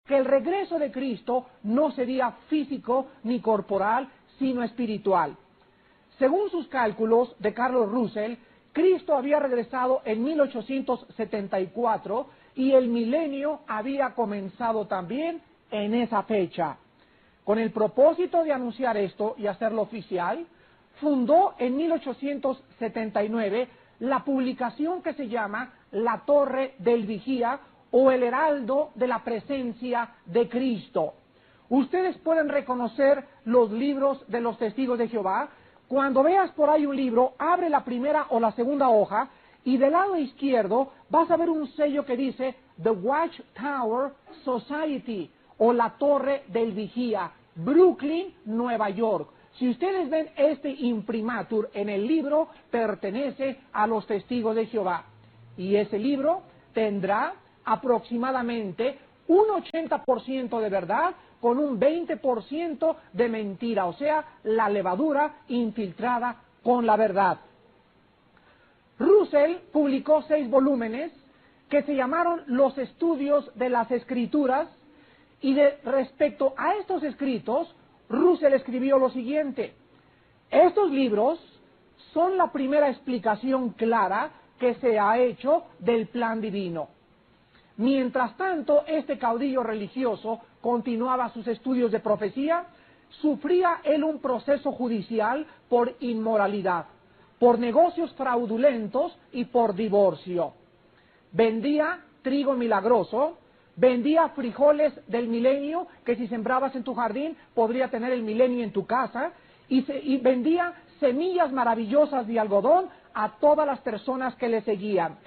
que el regreso de Cristo no sería físico ni corporal, sino espiritual. Según sus cálculos de Carlos Russell, Cristo había regresado en 1874 y el milenio había comenzado también en esa fecha. Con el propósito de anunciar esto y hacerlo oficial, fundó en 1879 la publicación que se llama La Torre del Vigía o El Heraldo de la Presencia de Cristo. Ustedes pueden reconocer los libros de los Testigos de Jehová. Cuando veas por ahí un libro, abre la primera o la segunda hoja y del lado izquierdo vas a ver un sello que dice The Watchtower Society o la Torre del Vigía, Brooklyn, Nueva York. Si ustedes ven este imprimatur en el libro, pertenece a los Testigos de Jehová. Y ese libro tendrá aproximadamente un 80% de verdad con un 20% de mentira, o sea, la levadura infiltrada con la verdad. Russell publicó 6 volúmenes que se llamaron Los Estudios de las Escrituras, y respecto a estos escritos, Russell escribió lo siguiente: estos libros son la primera explicación clara que se ha hecho del plan divino. Mientras tanto, este caudillo religioso continuaba sus estudios de profecía. Sufría él un proceso judicial por inmoralidad, por negocios fraudulentos y por divorcio. Vendía trigo milagroso, vendía frijoles del milenio, que si sembrabas en tu jardín podría tener el milenio en tu casa, y vendía semillas maravillosas de algodón a todas las personas que le seguían.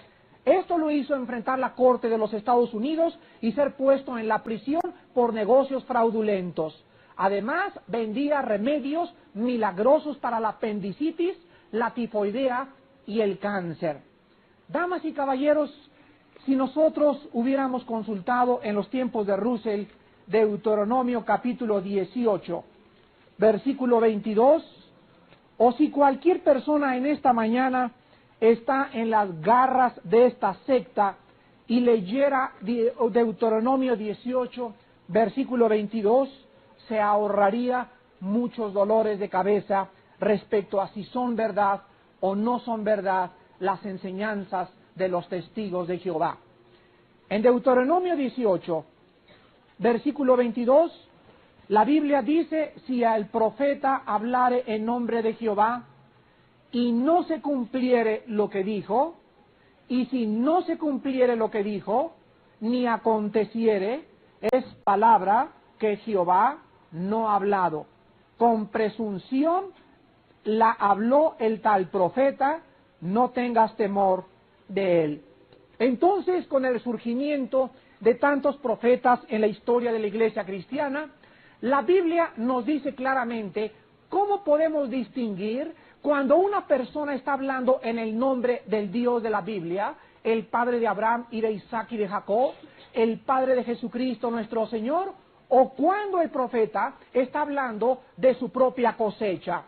Esto lo hizo enfrentar la corte de los Estados Unidos y ser puesto en la prisión por negocios fraudulentos. Además, vendía remedios milagrosos para la apendicitis, la tifoidea y el cáncer. Damas y caballeros, si nosotros hubiéramos consultado en los tiempos de Russell Deuteronomio capítulo 18, versículo 22, o si cualquier persona en esta mañana está en las garras de esta secta y leyera Deuteronomio 18, versículo 22, se ahorraría muchos dolores de cabeza respecto a si son verdad o no son verdad las enseñanzas de los Testigos de Jehová. En Deuteronomio 18, versículo 22, la Biblia dice: si el profeta hablare en nombre de Jehová y no se cumpliere lo que dijo, y si no se cumpliere lo que dijo, ni aconteciere, es palabra que Jehová no ha hablado. Con presunción la habló el tal profeta, no tengas temor de él. Entonces, con el surgimiento de tantos profetas en la historia de la iglesia cristiana, la Biblia nos dice claramente cómo podemos distinguir cuando una persona está hablando en el nombre del Dios de la Biblia, el Padre de Abraham y de Isaac y de Jacob, el Padre de Jesucristo nuestro Señor, o cuando el profeta está hablando de su propia cosecha.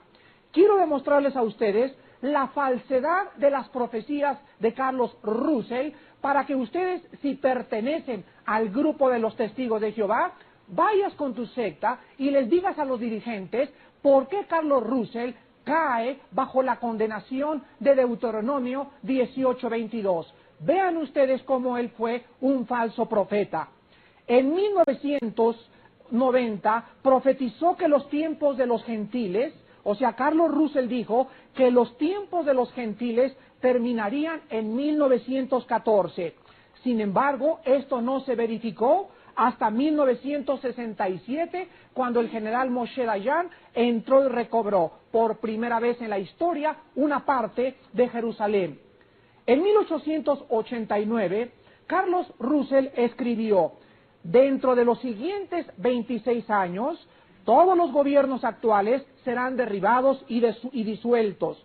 Quiero demostrarles a ustedes la falsedad de las profecías de Carlos Russell para que ustedes, si pertenecen al grupo de los Testigos de Jehová, vayas con tu secta y les digas a los dirigentes por qué Carlos Russell cae bajo la condenación de Deuteronomio 18:22. Vean ustedes cómo él fue un falso profeta. En 1990 profetizó que los tiempos de los gentiles, o sea, Carlos Russell dijo que los tiempos de los gentiles terminarían en 1914. Sin embargo, esto no se verificó hasta 1967, cuando el general Moshe Dayan entró y recobró por primera vez en la historia una parte de Jerusalén. En 1889, Carlos Russell escribió: dentro de los siguientes 26 años, todos los gobiernos actuales serán derribados y disueltos.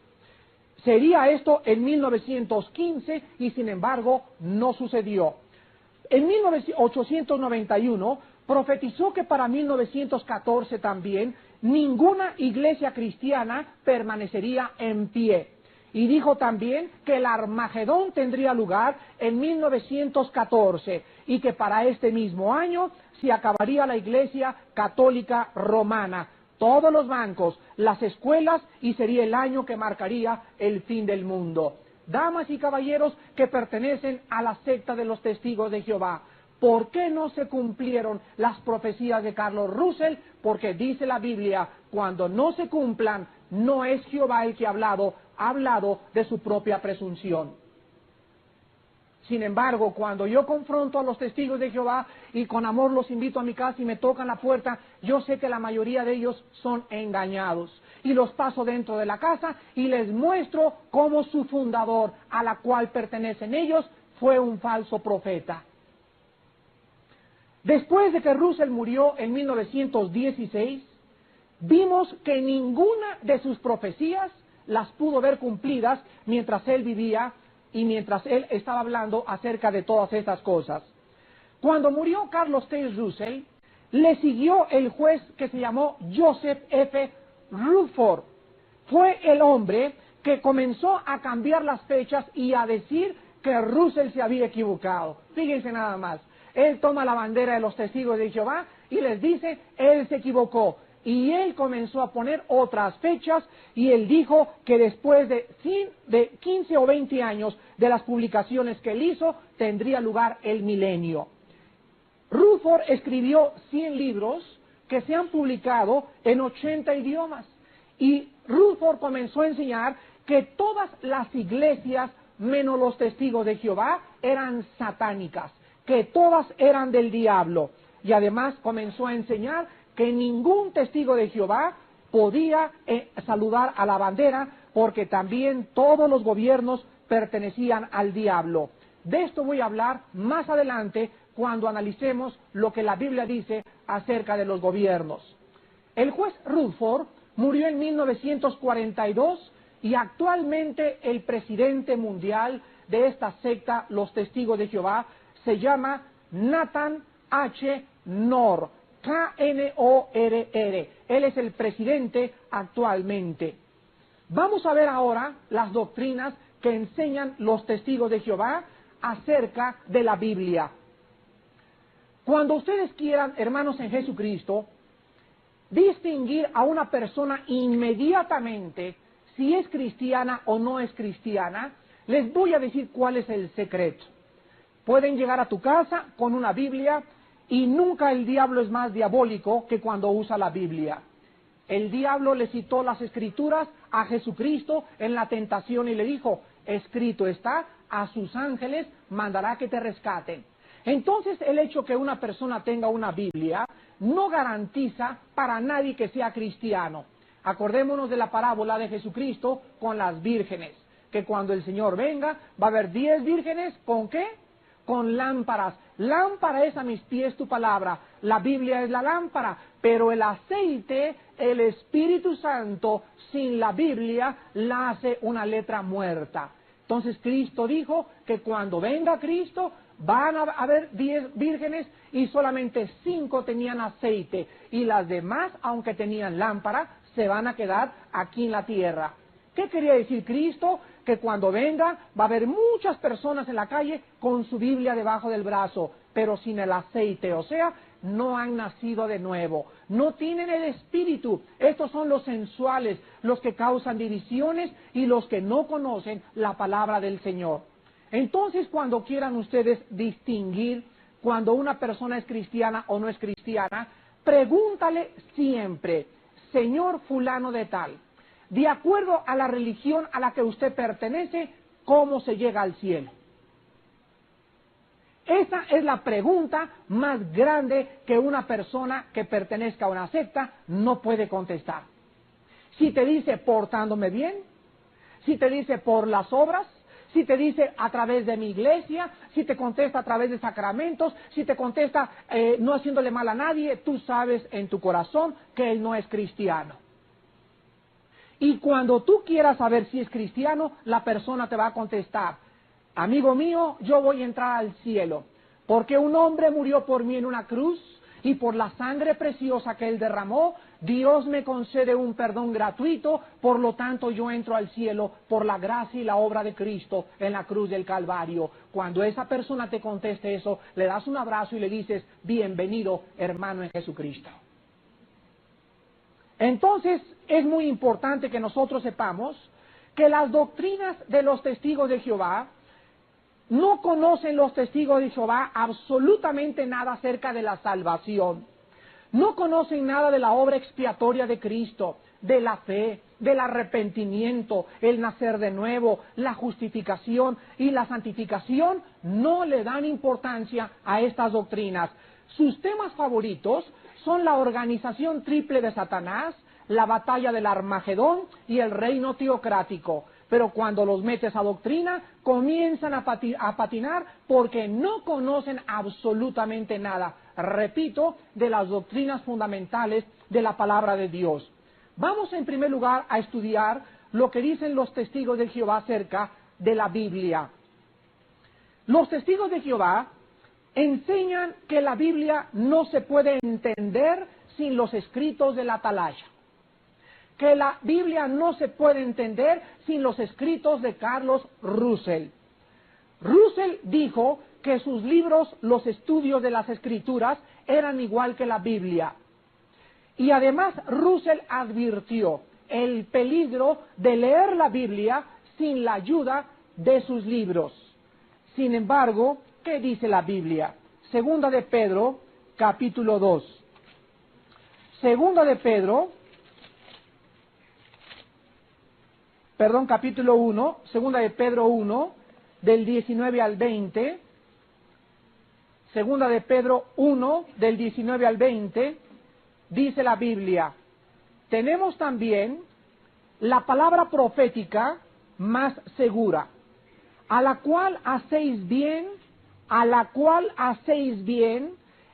Sería esto en 1915 y sin embargo no sucedió. En 1891 profetizó que para 1914 también ninguna iglesia cristiana permanecería en pie. Y dijo también que el Armagedón tendría lugar en 1914 y que para este mismo año se acabaría la Iglesia Católica Romana, todos los bancos, las escuelas, y sería el año que marcaría el fin del mundo. Damas y caballeros que pertenecen a la secta de los Testigos de Jehová, ¿por qué no se cumplieron las profecías de Carlos Russell? Porque dice la Biblia, cuando no se cumplan, no es Jehová el que ha hablado de su propia presunción. Sin embargo, cuando yo confronto a los testigos de Jehová y con amor los invito a mi casa y me tocan la puerta, yo sé que la mayoría de ellos son engañados. Y los paso dentro de la casa y les muestro cómo su fundador, a la cual pertenecen ellos, fue un falso profeta. Después de que Russell murió en 1916, vimos que ninguna de sus profecías las pudo ver cumplidas mientras él vivía y mientras él estaba hablando acerca de todas estas cosas. Cuando murió Carlos Taze Russell, le siguió el juez que se llamó Joseph F. Rutherford. Fue el hombre que comenzó a cambiar las fechas y a decir que Russell se había equivocado. Fíjense nada más. Él toma la bandera de los testigos de Jehová y les dice, él se equivocó. Y él comenzó a poner otras fechas y él dijo que después de 15 o 20 años de las publicaciones que él hizo, tendría lugar el milenio. Rutherford escribió 100 libros que se han publicado en 80 idiomas. Y Rutherford comenzó a enseñar que todas las iglesias, menos los testigos de Jehová, eran satánicas, que todas eran del diablo. Y además comenzó a enseñar que ningún testigo de Jehová podía saludar a la bandera, porque también todos los gobiernos pertenecían al diablo. De esto voy a hablar más adelante cuando analicemos lo que la Biblia dice acerca de los gobiernos. El juez Rutherford murió en 1942 y actualmente el presidente mundial de esta secta, los Testigos de Jehová, se llama Nathan H. Knorr, K-N-O-R-R. Él es el presidente actualmente. Vamos a ver ahora las doctrinas que enseñan los testigos de Jehová acerca de la Biblia. Cuando ustedes quieran, hermanos en Jesucristo, distinguir a una persona inmediatamente si es cristiana o no es cristiana, les voy a decir cuál es el secreto. Pueden llegar a tu casa con una Biblia y nunca el diablo es más diabólico que cuando usa la Biblia. El diablo le citó las Escrituras a Jesucristo en la tentación y le dijo, escrito está, a sus ángeles mandará que te rescaten. Entonces el hecho que una persona tenga una Biblia no garantiza para nadie que sea cristiano. Acordémonos de la parábola de Jesucristo con las vírgenes, que cuando el Señor venga va a haber 10 vírgenes, ¿con qué? Con lámparas. Lámpara es a mis pies tu palabra. La Biblia es la lámpara, pero el aceite, el Espíritu Santo, sin la Biblia, la hace una letra muerta. Entonces Cristo dijo que cuando venga Cristo van a haber 10 vírgenes y solamente 5 tenían aceite. Y las demás, aunque tenían lámpara, se van a quedar aquí en la tierra. ¿Qué quería decir Cristo? Que cuando venga va a haber muchas personas en la calle con su Biblia debajo del brazo, pero sin el aceite, o sea, no han nacido de nuevo, no tienen el Espíritu. Estos son los sensuales, los que causan divisiones y los que no conocen la palabra del Señor. Entonces, cuando quieran ustedes distinguir cuando una persona es cristiana o no es cristiana, pregúntale siempre, Señor fulano de tal, de acuerdo a la religión a la que usted pertenece, ¿cómo se llega al cielo? Esa es la pregunta más grande que una persona que pertenezca a una secta no puede contestar. Si te dice portándome bien, si te dice por las obras, si te dice a través de mi iglesia, si te contesta a través de sacramentos, si te contesta no haciéndole mal a nadie, tú sabes en tu corazón que él no es cristiano. Y cuando tú quieras saber si es cristiano, la persona te va a contestar, amigo mío, yo voy a entrar al cielo, porque un hombre murió por mí en una cruz, y por la sangre preciosa que Él derramó, Dios me concede un perdón gratuito, por lo tanto yo entro al cielo por la gracia y la obra de Cristo en la cruz del Calvario. Cuando esa persona te conteste eso, le das un abrazo y le dices, bienvenido hermano en Jesucristo. Entonces es muy importante que nosotros sepamos que las doctrinas de los testigos de Jehová, no conocen los testigos de Jehová absolutamente nada acerca de la salvación. No conocen nada de la obra expiatoria de Cristo, de la fe, del arrepentimiento, el nacer de nuevo, la justificación y la santificación. No le dan importancia a estas doctrinas. Sus temas favoritos son la organización triple de Satanás, la batalla del Armagedón y el reino teocrático. Pero cuando los metes a doctrina, comienzan a patinar porque no conocen absolutamente nada, repito, de las doctrinas fundamentales de la palabra de Dios. Vamos en primer lugar a estudiar lo que dicen los testigos de Jehová acerca de la Biblia. Los testigos de Jehová enseñan que la Biblia no se puede entender sin los escritos de la Atalaya, que la Biblia no se puede entender sin los escritos de Carlos Russell. Russell dijo que sus libros, los estudios de las Escrituras, eran igual que la Biblia. Y además Russell advirtió el peligro de leer la Biblia sin la ayuda de sus libros. Sin embargo, ¿qué dice la Biblia? Segunda de Pedro, capítulo 2. Capítulo 1, segunda de Pedro 1, del 19 al 20. Segunda de Pedro 1, del 19 al 20, dice la Biblia: tenemos también la palabra profética más segura, a la cual hacéis bien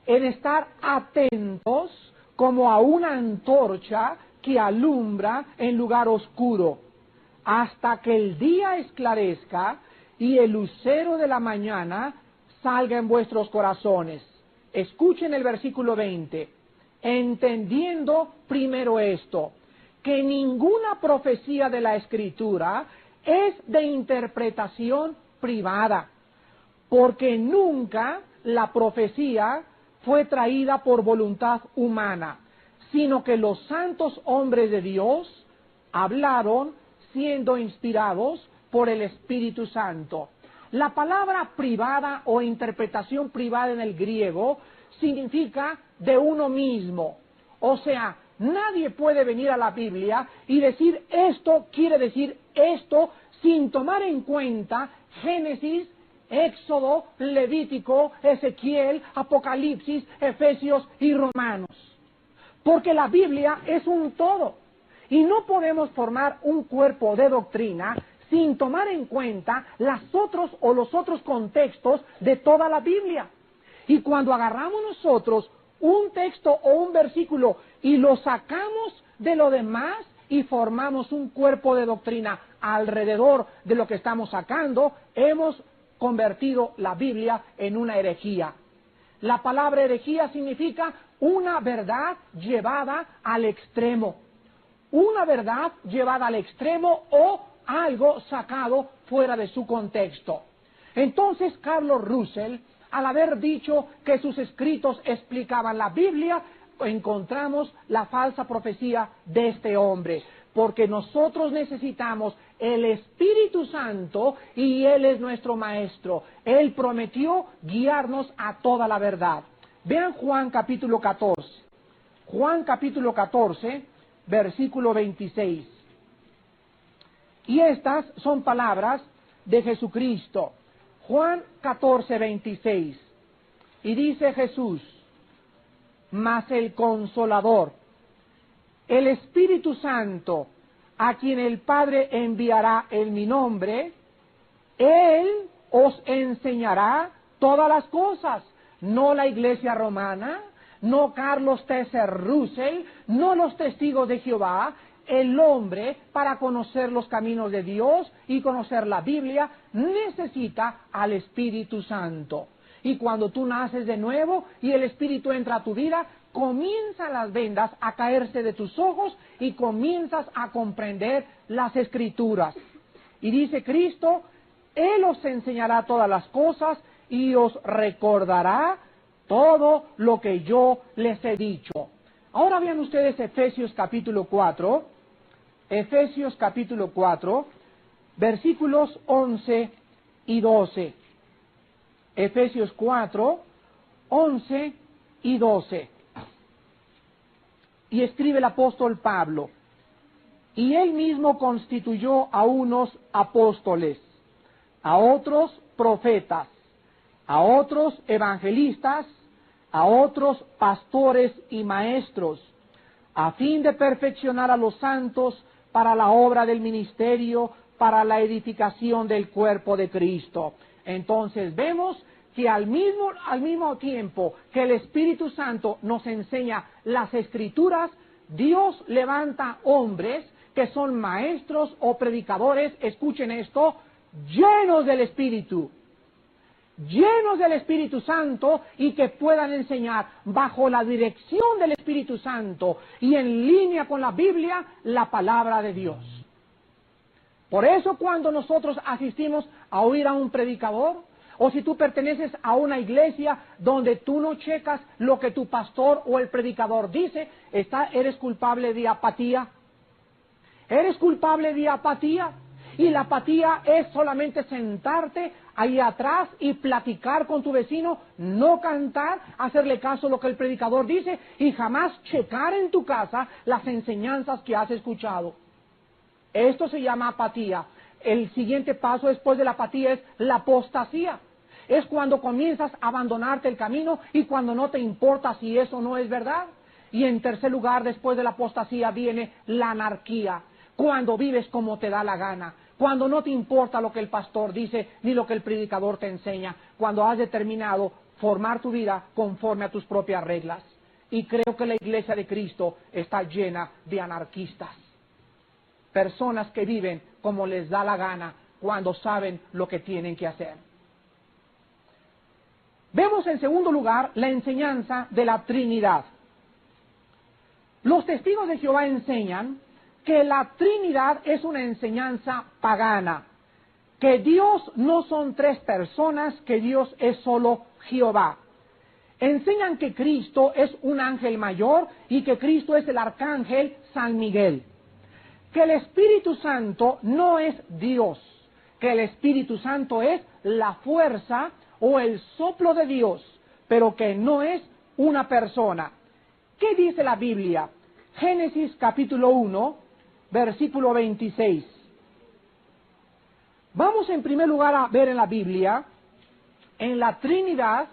en estar atentos como a una antorcha que alumbra en lugar oscuro, hasta que el día esclarezca y el lucero de la mañana salga en vuestros corazones. Escuchen el versículo 20. Entendiendo primero esto, que ninguna profecía de la Escritura es de interpretación privada, porque nunca la profecía fue traída por voluntad humana, sino que los santos hombres de Dios hablaron siendo inspirados por el Espíritu Santo. La palabra privada o interpretación privada en el griego significa de uno mismo. O sea, nadie puede venir a la Biblia y decir esto quiere decir esto sin tomar en cuenta Génesis, Éxodo, Levítico, Ezequiel, Apocalipsis, Efesios y Romanos. Porque la Biblia es un todo. Y no podemos formar un cuerpo de doctrina sin tomar en cuenta los otros contextos de toda la Biblia. Y cuando agarramos nosotros un texto o un versículo y lo sacamos de lo demás y formamos un cuerpo de doctrina alrededor de lo que estamos sacando, hemos convertido la Biblia en una herejía. La palabra herejía significa una verdad llevada al extremo. Una verdad llevada al extremo o algo sacado fuera de su contexto. Entonces Carlos Russell, al haber dicho que sus escritos explicaban la Biblia, encontramos la falsa profecía de este hombre, porque nosotros necesitamos el Espíritu Santo y Él es nuestro Maestro. Él prometió guiarnos a toda la verdad. Vean Juan capítulo 14. Juan capítulo 14, versículo 26. Y estas son palabras de Jesucristo. Juan 14, 26. Y dice Jesús: mas el Consolador, el Espíritu Santo, a quien el Padre enviará en mi nombre, Él os enseñará todas las cosas. No la Iglesia Romana, no Carlos T.C. Russell, no los testigos de Jehová. El hombre, para conocer los caminos de Dios y conocer la Biblia, necesita al Espíritu Santo. y cuando tú naces de nuevo y el Espíritu entra a tu vida, comienzan las vendas a caerse de tus ojos y comienzas a comprender las Escrituras. Y dice Cristo, Él os enseñará todas las cosas y os recordará todo lo que yo les he dicho. Ahora vean ustedes Efesios capítulo 4, versículos 11 y 12. Efesios 4, 11 y 12. Y escribe el apóstol Pablo, y él mismo constituyó a unos apóstoles, a otros profetas, a otros evangelistas, a otros pastores y maestros, a fin de perfeccionar a los santos para la obra del ministerio, para la edificación del cuerpo de Cristo. Entonces vemos que al mismo tiempo que el Espíritu Santo nos enseña las Escrituras, Dios levanta hombres que son maestros o predicadores, escuchen esto, llenos del Espíritu Santo y que puedan enseñar bajo la dirección del Espíritu Santo y en línea con la Biblia, la palabra de Dios. Por eso cuando nosotros asistimos a oír a un predicador, o si tú perteneces a una iglesia donde tú no checas lo que tu pastor o el predicador dice, eres culpable de apatía. Eres culpable de apatía. Y la apatía es solamente sentarte ahí atrás y platicar con tu vecino, no cantar, hacerle caso a lo que el predicador dice y jamás checar en tu casa las enseñanzas que has escuchado. Esto se llama apatía. El siguiente paso después de la apatía es la apostasía. Es cuando comienzas a abandonarte el camino y cuando no te importa si eso no es verdad. Y en tercer lugar, después de la apostasía viene la anarquía. Cuando vives como te da la gana. Cuando no te importa lo que el pastor dice ni lo que el predicador te enseña. Cuando has determinado formar tu vida conforme a tus propias reglas. Y creo que la iglesia de Cristo está llena de anarquistas. Personas que viven como les da la gana cuando saben lo que tienen que hacer. Vemos en segundo lugar la enseñanza de la Trinidad. Los testigos de Jehová enseñan que la Trinidad es una enseñanza pagana, que Dios no son tres personas, que Dios es solo Jehová. Enseñan que Cristo es un ángel mayor y que Cristo es el arcángel San Miguel. Que el Espíritu Santo no es Dios, que el Espíritu Santo es la fuerza o el soplo de Dios, pero que no es una persona. ¿Qué dice la Biblia? Génesis capítulo 1, versículo 26. Vamos en primer lugar a ver en la Biblia, en la Trinidad,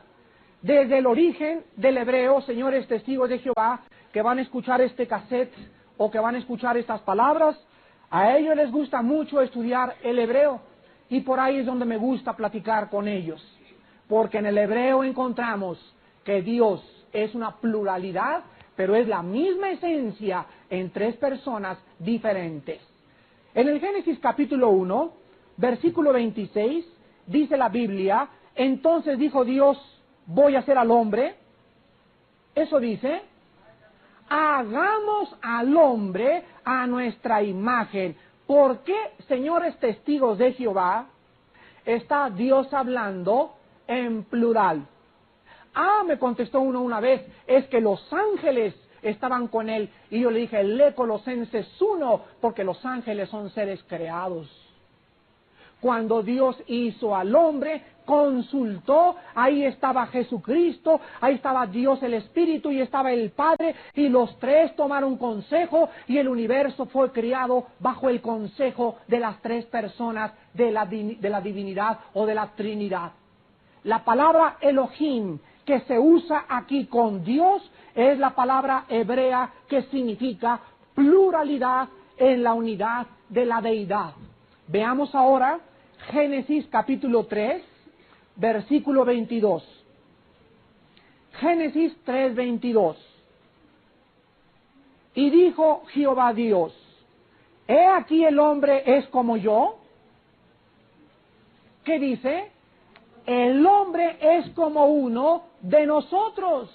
desde el origen del hebreo, señores testigos de Jehová, que van a escuchar este cassette o que van a escuchar estas palabras, a ellos les gusta mucho estudiar el hebreo, y por ahí es donde me gusta platicar con ellos, porque en el hebreo encontramos que Dios es una pluralidad, pero es la misma esencia en tres personas diferentes. En el Génesis capítulo 1, versículo 26, dice la Biblia, entonces dijo Dios, voy a hacer al hombre, eso dice, hagamos al hombre a nuestra imagen. ¿Por qué, señores testigos de Jehová, está Dios hablando en plural? Me contestó uno una vez, es que los ángeles estaban con él. Y yo le dije, lee Colosenses 1, porque los ángeles son seres creados. Cuando Dios hizo al hombre, consultó, ahí estaba Jesucristo, ahí estaba Dios el Espíritu y estaba el Padre, y los tres tomaron consejo y el universo fue creado bajo el consejo de las tres personas de la divinidad o de la Trinidad. La palabra Elohim que se usa aquí con Dios es la palabra hebrea que significa pluralidad en la unidad de la deidad. Veamos ahora Génesis capítulo 3, versículo 22. Génesis 3, 22. Y dijo Jehová Dios, he aquí el hombre es como yo. ¿Qué dice? el hombre es como uno de nosotros,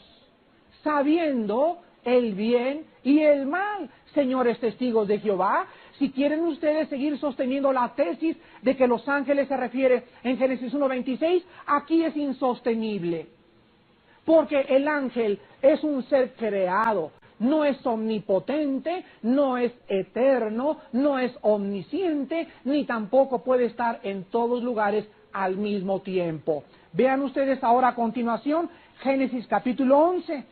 sabiendo el bien y el mal. Señores testigos de Jehová, si quieren ustedes seguir sosteniendo la tesis de que los ángeles se refiere en Génesis 1:26, aquí es insostenible. Porque el ángel es un ser creado, no es omnipotente, no es eterno, no es omnisciente, ni tampoco puede estar en todos lugares al mismo tiempo. Vean ustedes ahora a continuación Génesis capítulo 11,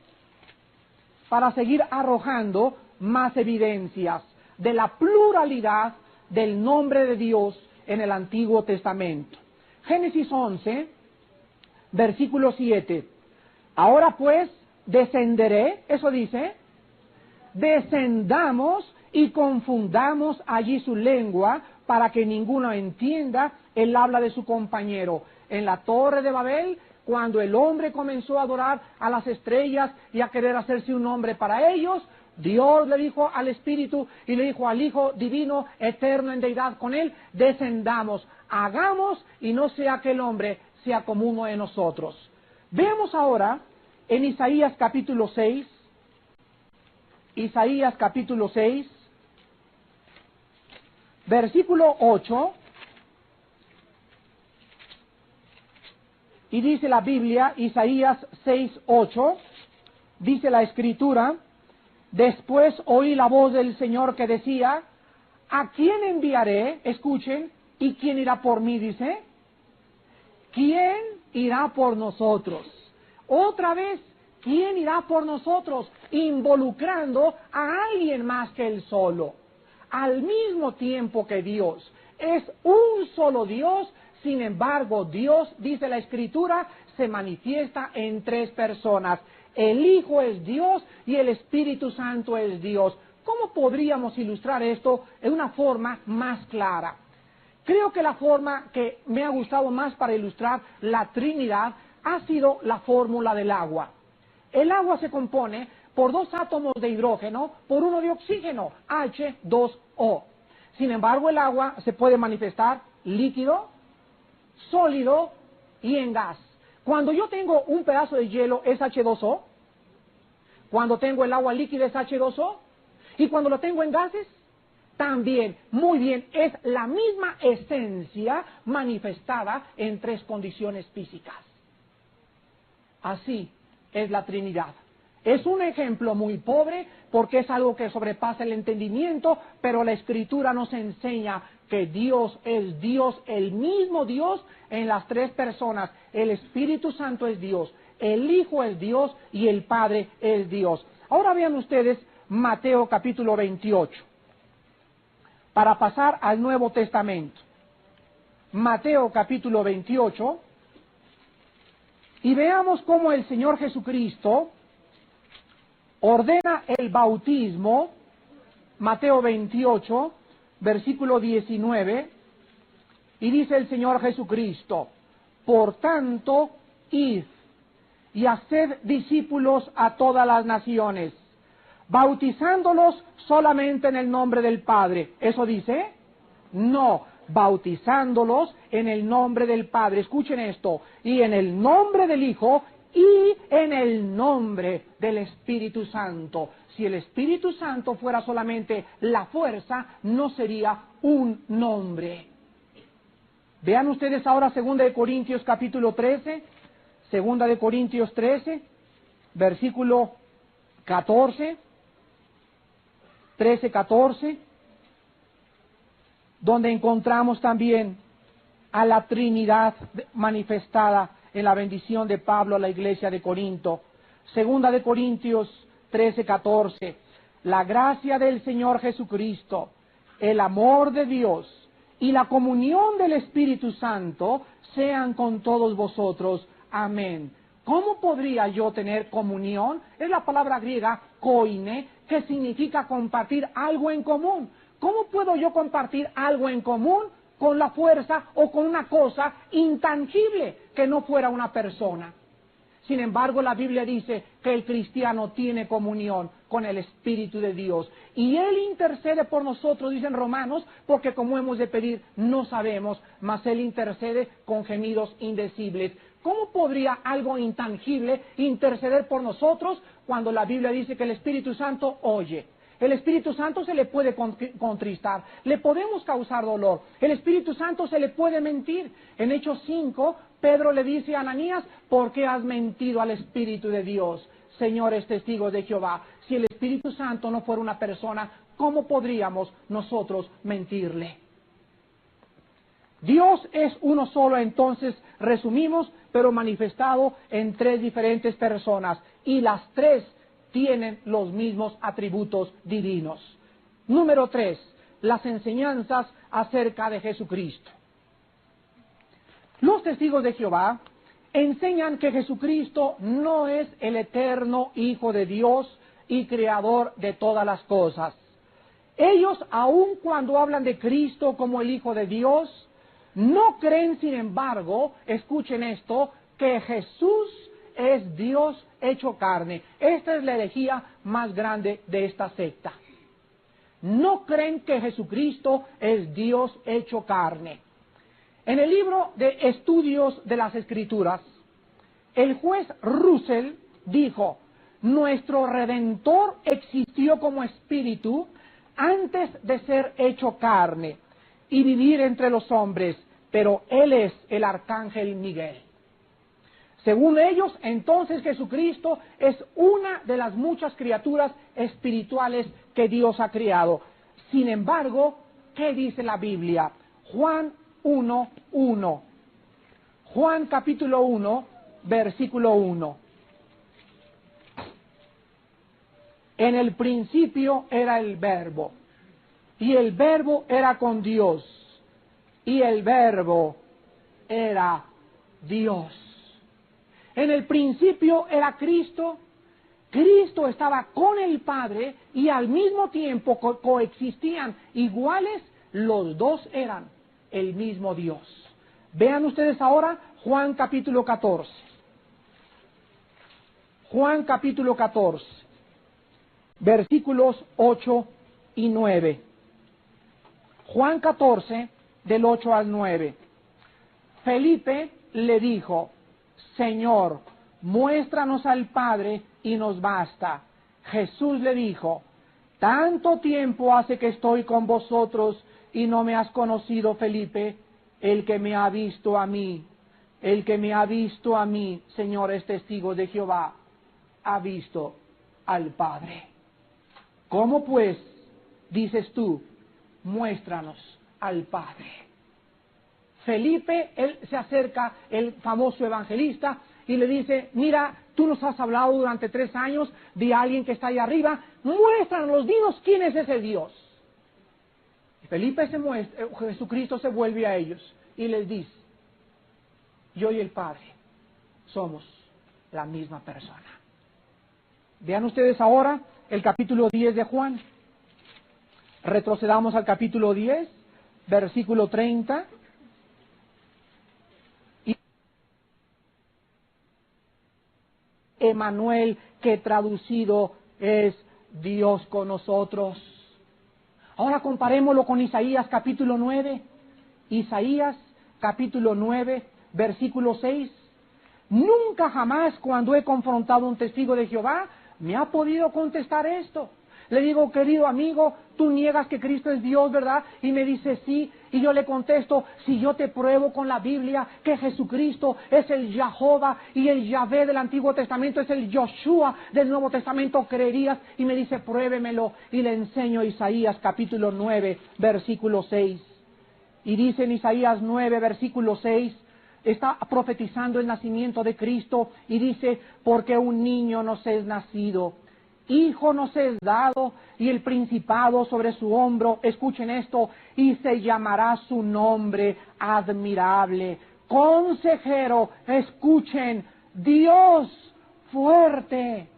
para seguir arrojando más evidencias de la pluralidad del nombre de Dios en el Antiguo Testamento. Génesis 11, versículo 7. Ahora pues, descenderé, eso dice, descendamos y confundamos allí su lengua para que ninguno entienda el habla de su compañero. En la torre de Babel, cuando el hombre comenzó a adorar a las estrellas y a querer hacerse un nombre para ellos, Dios le dijo al Espíritu y le dijo al Hijo divino, eterno en deidad con él, descendamos, hagamos y no sea que el hombre sea como uno de nosotros. Veamos ahora en Isaías capítulo 6, Isaías capítulo 6, versículo 8, y dice la Biblia, Isaías 6, 8, dice la Escritura, después oí la voz del Señor que decía, ¿a quién enviaré? Escuchen, ¿y quién irá por mí? Dice, ¿quién irá por nosotros? Otra vez, ¿quién irá por nosotros? Involucrando a alguien más que él solo. Al mismo tiempo que Dios es un solo Dios, sin embargo, Dios, dice la Escritura, se manifiesta en tres personas. El Hijo es Dios y el Espíritu Santo es Dios. ¿Cómo podríamos ilustrar esto en una forma más clara? Creo que la forma que me ha gustado más para ilustrar la Trinidad ha sido la fórmula del agua. El agua se compone por dos átomos de hidrógeno por uno de oxígeno, H2O. Sin embargo, el agua se puede manifestar líquido, sólido y en gas. Cuando yo tengo un pedazo de hielo es H2O, cuando tengo el agua líquida es H2O, y cuando lo tengo en gases, también, muy bien, es la misma esencia manifestada en tres condiciones físicas. Así es la Trinidad. Es un ejemplo muy pobre porque es algo que sobrepasa el entendimiento, pero la Escritura nos enseña que Dios es Dios, el mismo Dios en las tres personas. El Espíritu Santo es Dios, el Hijo es Dios y el Padre es Dios. Ahora vean ustedes Mateo capítulo 28, para pasar al Nuevo Testamento. Mateo capítulo 28, y veamos cómo el Señor Jesucristo ordena el bautismo. Mateo 28, versículo 19, y dice el Señor Jesucristo, por tanto, id y haced discípulos a todas las naciones, bautizándolos solamente en el nombre del Padre. ¿Eso dice? No, bautizándolos en el nombre del Padre. Escuchen esto, y en el nombre del Hijo y en el nombre del Espíritu Santo. Si el Espíritu Santo fuera solamente la fuerza, no sería un nombre. Vean ustedes ahora 2 de Corintios capítulo 13, 2 de Corintios 13, versículo 14, 13, 14, donde encontramos también a la Trinidad manifestada en la bendición de Pablo a la iglesia de Corinto. 2 de Corintios 13, 14. La gracia del Señor Jesucristo, el amor de Dios y la comunión del Espíritu Santo sean con todos vosotros. Amén. ¿Cómo podría yo tener comunión? Es la palabra griega koine, que significa compartir algo en común. ¿Cómo puedo yo compartir algo en común con la fuerza o con una cosa intangible que no fuera una persona? Sin embargo, la Biblia dice que el cristiano tiene comunión con el Espíritu de Dios. Y Él intercede por nosotros, dicen Romanos, porque como hemos de pedir, no sabemos, mas Él intercede con gemidos indecibles. ¿Cómo podría algo intangible interceder por nosotros cuando la Biblia dice que el Espíritu Santo oye? El Espíritu Santo se le puede contristar, le podemos causar dolor, el Espíritu Santo se le puede mentir. En Hechos 5, Pedro le dice a Ananías, ¿por qué has mentido al Espíritu de Dios? Señores testigos de Jehová, si el Espíritu Santo no fuera una persona, ¿cómo podríamos nosotros mentirle? Dios es uno solo, entonces resumimos, pero manifestado en tres diferentes personas, y las tres tienen los mismos atributos divinos. Número 3, las enseñanzas acerca de Jesucristo. Los testigos de Jehová enseñan que Jesucristo no es el eterno Hijo de Dios y Creador de todas las cosas. Ellos, aun cuando hablan de Cristo como el Hijo de Dios, no creen, sin embargo, escuchen esto, que Jesús es Dios hecho carne. Esta es la herejía más grande de esta secta. No creen que Jesucristo es Dios hecho carne. En el libro de Estudios de las Escrituras, el juez Russell dijo, nuestro Redentor existió como espíritu antes de ser hecho carne y vivir entre los hombres, pero Él es el arcángel Miguel. Según ellos, entonces Jesucristo es una de las muchas criaturas espirituales que Dios ha creado. Sin embargo, ¿qué dice la Biblia? Juan 1:1. Juan capítulo 1, versículo 1. En el principio era el Verbo, y el Verbo era con Dios, y el Verbo era Dios. En el principio era Cristo, Cristo estaba con el Padre y al mismo tiempo coexistían iguales, los dos eran el mismo Dios. Vean ustedes ahora Juan capítulo 14. Juan capítulo 14, versículos 8 y 9. Juan 14, del 8 al 9. Felipe le dijo, Señor, muéstranos al Padre y nos basta. Jesús le dijo, tanto tiempo hace que estoy con vosotros y no me has conocido, Felipe. El que me ha visto a mí, el que me ha visto a mí, señores testigos de Jehová, ha visto al Padre. ¿Cómo pues, dices tú, muéstranos al Padre? Felipe, él se acerca, el famoso evangelista, y le dice, mira, tú nos has hablado durante 3 años de alguien que está ahí arriba, muéstranos, dinos quién es ese Dios. Y Felipe Jesucristo se vuelve a ellos y les dice, yo y el Padre somos la misma persona. Vean ustedes ahora el capítulo 10 de Juan. Retrocedamos al capítulo 10, versículo 30. Emmanuel, que traducido es Dios con nosotros. Ahora comparémoslo con Isaías capítulo 9. Isaías capítulo 9, versículo 6. Nunca jamás cuando he confrontado a un testigo de Jehová me ha podido contestar esto. Le digo, querido amigo, tú niegas que Cristo es Dios, ¿verdad? Y me dice sí, y yo le contesto, si yo te pruebo con la Biblia que Jesucristo es el Jehová y el Yahvé del Antiguo Testamento es el Yoshua del Nuevo Testamento, ¿creerías? Y me dice, pruébemelo, y le enseño Isaías capítulo 9, versículo 6. Y dice en Isaías 9, versículo 6, está profetizando el nacimiento de Cristo, y dice, porque un niño nos es nacido, hijo nos es dado, y el principado sobre su hombro, escuchen esto, y se llamará su nombre admirable, consejero, escuchen, Dios fuerte,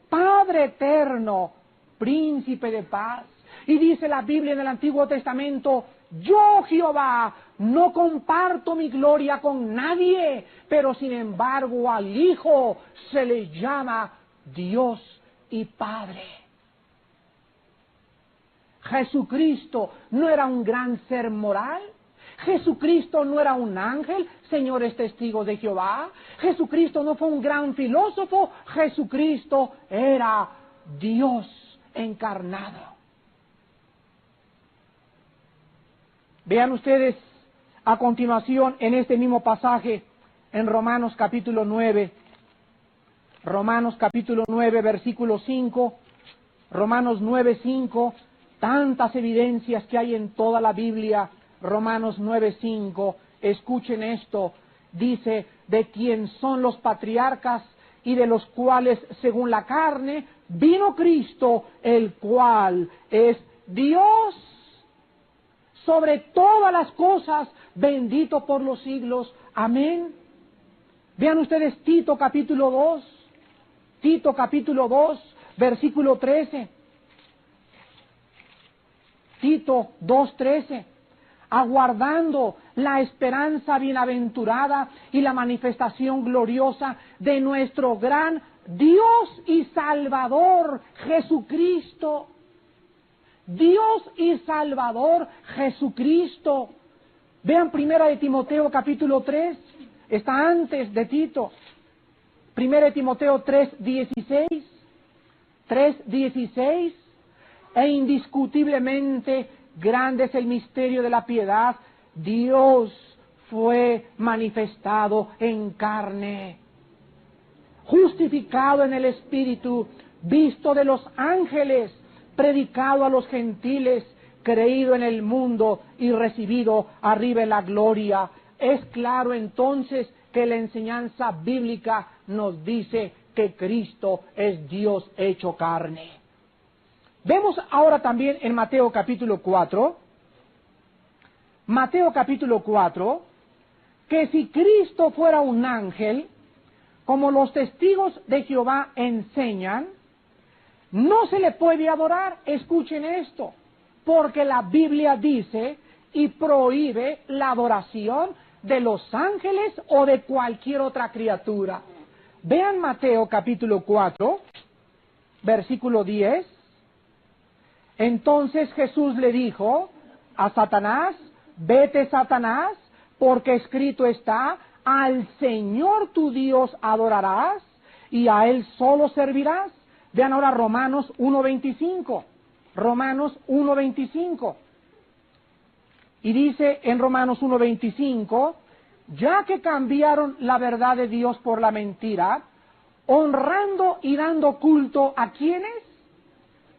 Padre eterno, príncipe de paz. Y dice la Biblia en el Antiguo Testamento, yo Jehová no comparto mi gloria con nadie, pero sin embargo al Hijo se le llama Dios y Padre. Jesucristo no era un gran ser moral. Jesucristo no era un ángel, señores testigos de Jehová. Jesucristo no fue un gran filósofo. Jesucristo era Dios encarnado. Vean ustedes a continuación en este mismo pasaje en Romanos capítulo 9. Romanos capítulo 9, versículo 5. Romanos 9, 5. Tantas evidencias que hay en toda la Biblia. Romanos 9, 5. Escuchen esto. Dice, de quien son los patriarcas y de los cuales, según la carne, vino Cristo, el cual es Dios sobre todas las cosas, bendito por los siglos. Amén. Vean ustedes Tito capítulo 2. Tito capítulo 2, versículo 13. Tito 2:13, aguardando la esperanza bienaventurada y la manifestación gloriosa de nuestro gran Dios y Salvador Jesucristo. Dios y Salvador Jesucristo. Vean primera de Timoteo capítulo 3, está antes de Tito. Primera de Timoteo 3:16, 3:16. E indiscutiblemente grande es el misterio de la piedad. Dios fue manifestado en carne, justificado en el Espíritu, visto de los ángeles, predicado a los gentiles, creído en el mundo y recibido arriba en la gloria. Es claro entonces que la enseñanza bíblica nos dice que Cristo es Dios hecho carne. Vemos ahora también en Mateo capítulo 4, que si Cristo fuera un ángel, como los testigos de Jehová enseñan, no se le puede adorar. Escuchen esto, porque la Biblia dice y prohíbe la adoración de los ángeles o de cualquier otra criatura. Vean Mateo capítulo 4, versículo 10. Entonces Jesús le dijo a Satanás, vete Satanás, porque escrito está, al Señor tu Dios adorarás y a Él solo servirás. Vean ahora Romanos 1:25. Romanos 1:25. Y dice en Romanos 1:25, ya que cambiaron la verdad de Dios por la mentira, honrando y dando culto ¿a quiénes?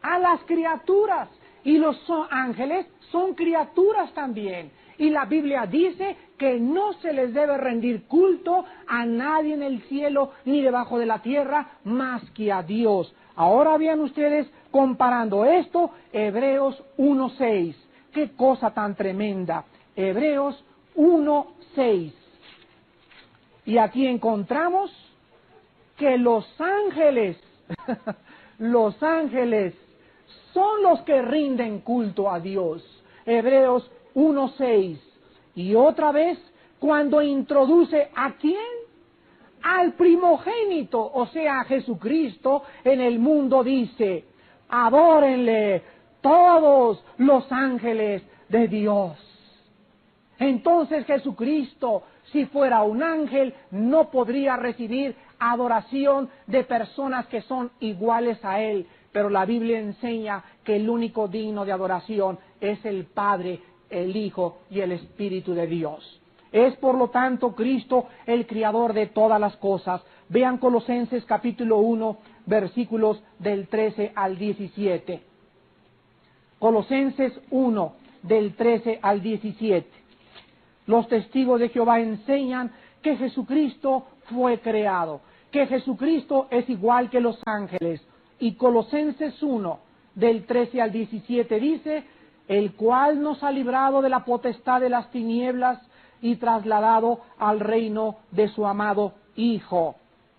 A las criaturas. Y los ángeles son criaturas también. Y la Biblia dice que no se les debe rendir culto a nadie en el cielo ni debajo de la tierra más que a Dios. Ahora vean ustedes, comparando esto, Hebreos 1:6. ¡Qué cosa tan tremenda! Hebreos 1:6. Y aquí encontramos que los ángeles, los ángeles, son los que rinden culto a Dios. Hebreos 1:6. Y otra vez, cuando introduce ¿a quién? Al primogénito, o sea, a Jesucristo, en el mundo dice, adórenle todos los ángeles de Dios. Entonces Jesucristo, si fuera un ángel, no podría recibir adoración de personas que son iguales a Él. Pero la Biblia enseña que el único digno de adoración es el Padre, el Hijo y el Espíritu de Dios. Es por lo tanto Cristo el Creador de todas las cosas. Vean Colosenses capítulo 1, versículos del 13 al 17. Colosenses 1, del 13 al 17. Los testigos de Jehová enseñan que Jesucristo fue creado, que Jesucristo es igual que los ángeles. Y Colosenses 1, del 13 al 17 dice, el cual nos ha librado de la potestad de las tinieblas y trasladado al reino de su amado Hijo,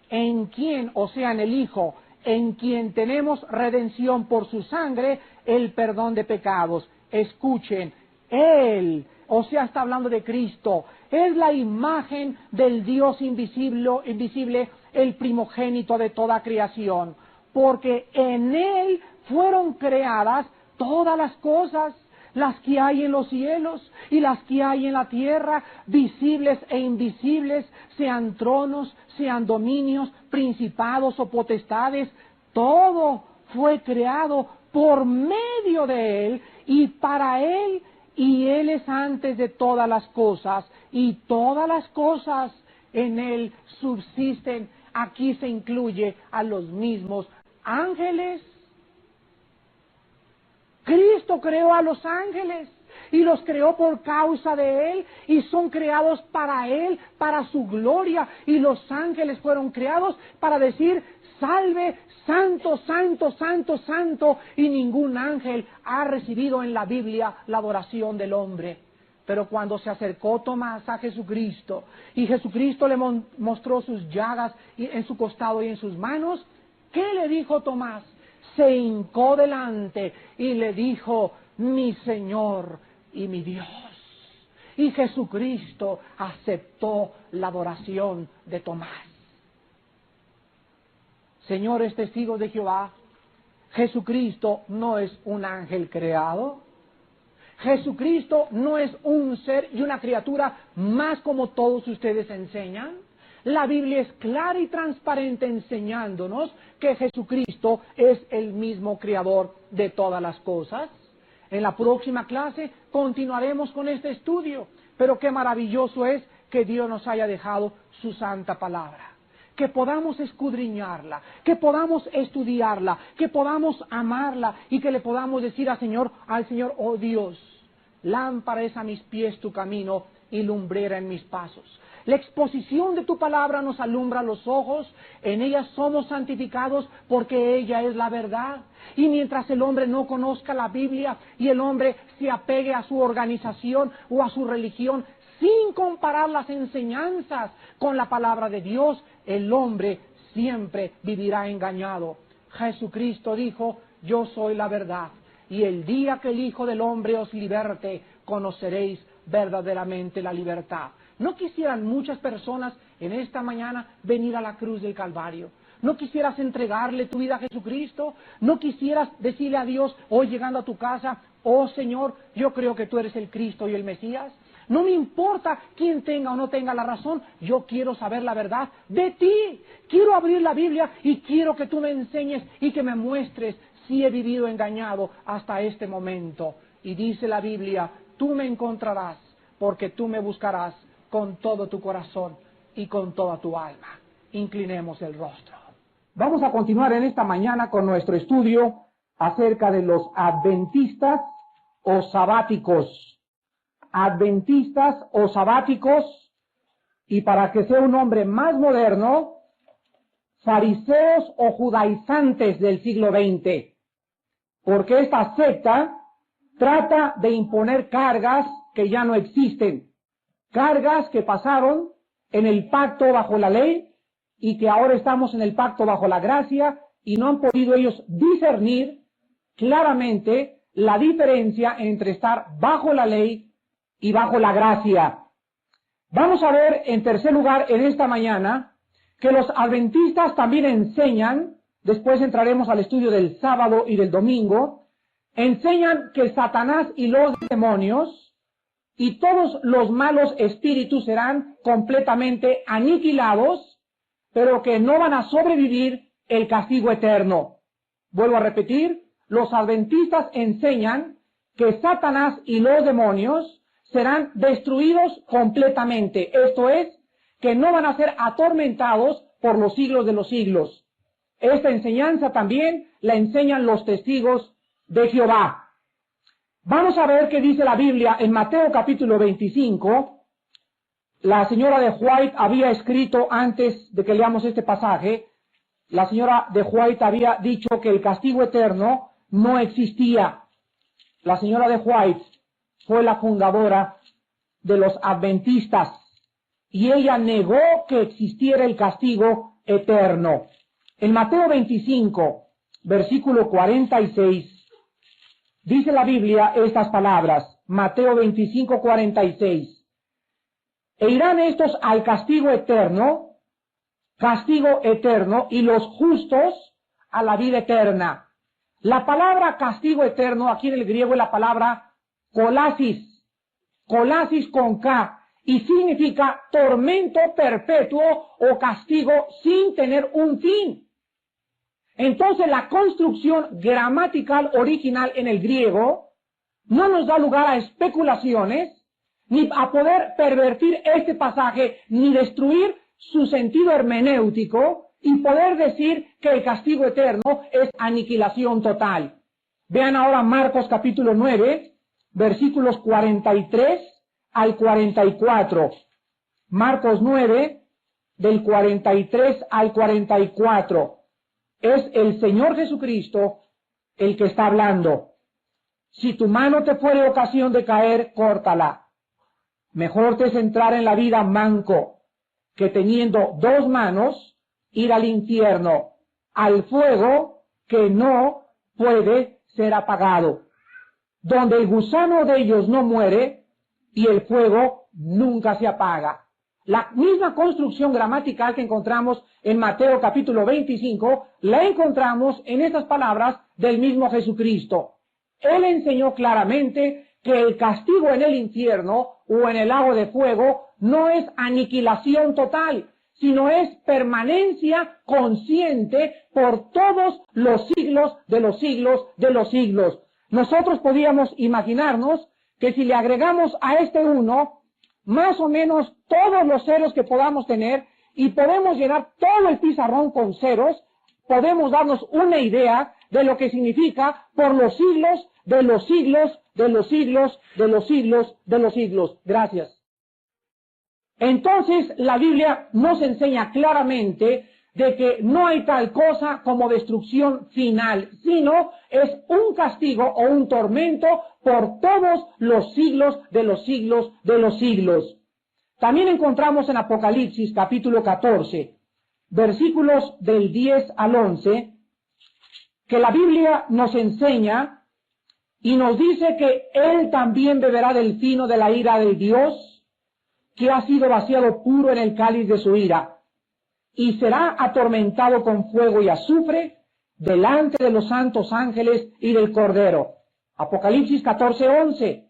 en quien, o sea, en el Hijo, en quien tenemos redención por su sangre, el perdón de pecados. Escuchen, Él o sea, está hablando de Cristo. Es la imagen del Dios invisible, el primogénito de toda creación. Porque en Él fueron creadas todas las cosas, las que hay en los cielos y las que hay en la tierra, visibles e invisibles, sean tronos, sean dominios, principados o potestades. Todo fue creado por medio de Él y para Él, y Él es antes de todas las cosas, y todas las cosas en Él subsisten. Aquí se incluye a los mismos ángeles. Cristo creó a los ángeles y los creó por causa de Él y son creados para Él, para su gloria, y los ángeles fueron creados para decir: salve, santo, santo, santo, santo, y ningún ángel ha recibido en la Biblia la adoración del hombre. Pero cuando se acercó Tomás a Jesucristo y Jesucristo le mostró sus llagas en su costado y en sus manos, ¿qué le dijo Tomás? Se hincó delante y le dijo: mi Señor y mi Dios. Y Jesucristo aceptó la adoración de Tomás. Señores testigos de Jehová, Jesucristo no es un ángel creado. Jesucristo no es un ser y una criatura más como todos ustedes enseñan. La Biblia es clara y transparente enseñándonos que Jesucristo es el mismo creador de todas las cosas. En la próxima clase continuaremos con este estudio, pero qué maravilloso es que Dios nos haya dejado su santa palabra, que podamos escudriñarla, que podamos estudiarla, que podamos amarla y que le podamos decir al Señor, oh Dios, lámpara es a mis pies tu camino y lumbrera en mis pasos. La exposición de tu palabra nos alumbra los ojos, en ella somos santificados porque ella es la verdad. Y mientras el hombre no conozca la Biblia y el hombre se apegue a su organización o a su religión sin comparar las enseñanzas con la palabra de Dios, el hombre siempre vivirá engañado. Jesucristo dijo: yo soy la verdad, y el día que el Hijo del Hombre os liberte, conoceréis verdaderamente la libertad. ¿No quisieran muchas personas en esta mañana venir a la cruz del Calvario? ¿No quisieras entregarle tu vida a Jesucristo? ¿No quisieras decirle a Dios hoy llegando a tu casa: oh Señor, yo creo que tú eres el Cristo y el Mesías? No me importa quién tenga o no tenga la razón, yo quiero saber la verdad de ti. Quiero abrir la Biblia y quiero que tú me enseñes y que me muestres si he vivido engañado hasta este momento. Y dice la Biblia: tú me encontrarás porque tú me buscarás con todo tu corazón y con toda tu alma. Inclinemos el rostro. Vamos a continuar en esta mañana con nuestro estudio acerca de los adventistas o sabáticos. Adventistas o sabáticos, y para que sea un nombre más moderno, fariseos o judaizantes del siglo XX. Porque esta secta trata de imponer cargas que ya no existen. Cargas que pasaron en el pacto bajo la ley y que ahora estamos en el pacto bajo la gracia, y no han podido ellos discernir claramente la diferencia entre estar bajo la ley y bajo la gracia. Vamos a ver en tercer lugar en esta mañana que los adventistas también enseñan, después entraremos al estudio del sábado y del domingo, enseñan que Satanás y los demonios y todos los malos espíritus serán completamente aniquilados, pero que no van a sobrevivir el castigo eterno. Vuelvo a repetir, los adventistas enseñan que Satanás y los demonios serán destruidos completamente. Esto es, que no van a ser atormentados por los siglos de los siglos. Esta enseñanza también la enseñan los testigos de Jehová. Vamos a ver qué dice la Biblia en Mateo capítulo 25. La señora de White había escrito, antes de que leamos este pasaje, la señora de White había dicho que el castigo eterno no existía. La señora de White fue la fundadora de los adventistas y ella negó que existiera el castigo eterno. En Mateo 25, versículo 46, dice la Biblia estas palabras: Mateo 25:46. E irán estos al castigo eterno, y los justos a la vida eterna. La palabra castigo eterno aquí en el griego es la palabra kolasis con K, y significa tormento perpetuo o castigo sin tener un fin. Entonces la construcción gramatical original en el griego no nos da lugar a especulaciones, ni a poder pervertir este pasaje, ni destruir su sentido hermenéutico y poder decir que el castigo eterno es aniquilación total. Vean ahora Marcos capítulo 9, versículos 43 al 44. Marcos 9, del 43 al 44. Es el Señor Jesucristo el que está hablando. Si tu mano te fuere ocasión de caer, córtala. Mejor te es entrar en la vida manco, que teniendo dos manos, ir al infierno, al fuego que no puede ser apagado, donde el gusano de ellos no muere y el fuego nunca se apaga. La misma construcción gramatical que encontramos en Mateo capítulo 25, la encontramos en estas palabras del mismo Jesucristo. Él enseñó claramente que el castigo en el infierno o en el lago de fuego no es aniquilación total, sino es permanencia consciente por todos los siglos de los siglos de los siglos. Nosotros podríamos imaginarnos que si le agregamos a este uno más o menos todos los ceros que podamos tener y podemos llenar todo el pizarrón con ceros, podemos darnos una idea de lo que significa por los siglos de los siglos de los siglos de los siglos de los siglos. Gracias. Entonces la Biblia nos enseña claramente de que no hay tal cosa como destrucción final, sino es un castigo o un tormento por todos los siglos de los siglos de los siglos. También encontramos en Apocalipsis capítulo 14, versículos del 10 al 11, que la Biblia nos enseña y nos dice que Él también beberá del vino de la ira de Dios, que ha sido vaciado puro en el cáliz de su ira, y será atormentado con fuego y azufre delante de los santos ángeles y del Cordero. Apocalipsis 14:11.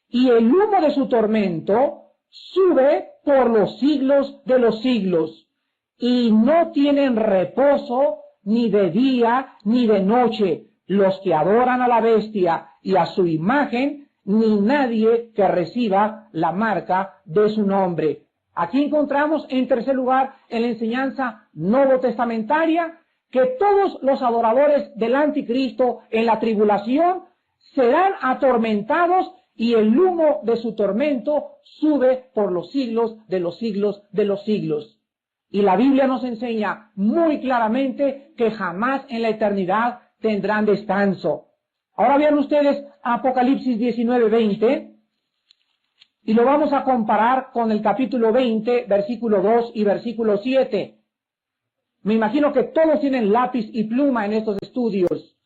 Y el humo de su tormento sube por los siglos de los siglos, y no tienen reposo ni de día ni de noche los que adoran a la bestia y a su imagen, ni nadie que reciba la marca de su nombre. Aquí encontramos, en tercer lugar, en la enseñanza novotestamentaria, que todos los adoradores del anticristo en la tribulación serán atormentados y el humo de su tormento sube por los siglos de los siglos de los siglos. Y la Biblia nos enseña muy claramente que jamás en la eternidad tendrán descanso. Ahora vean ustedes Apocalipsis 19:20 y lo vamos a comparar con el capítulo 20, versículo 2 y versículo 7. Me imagino que todos tienen lápiz y pluma en estos estudios.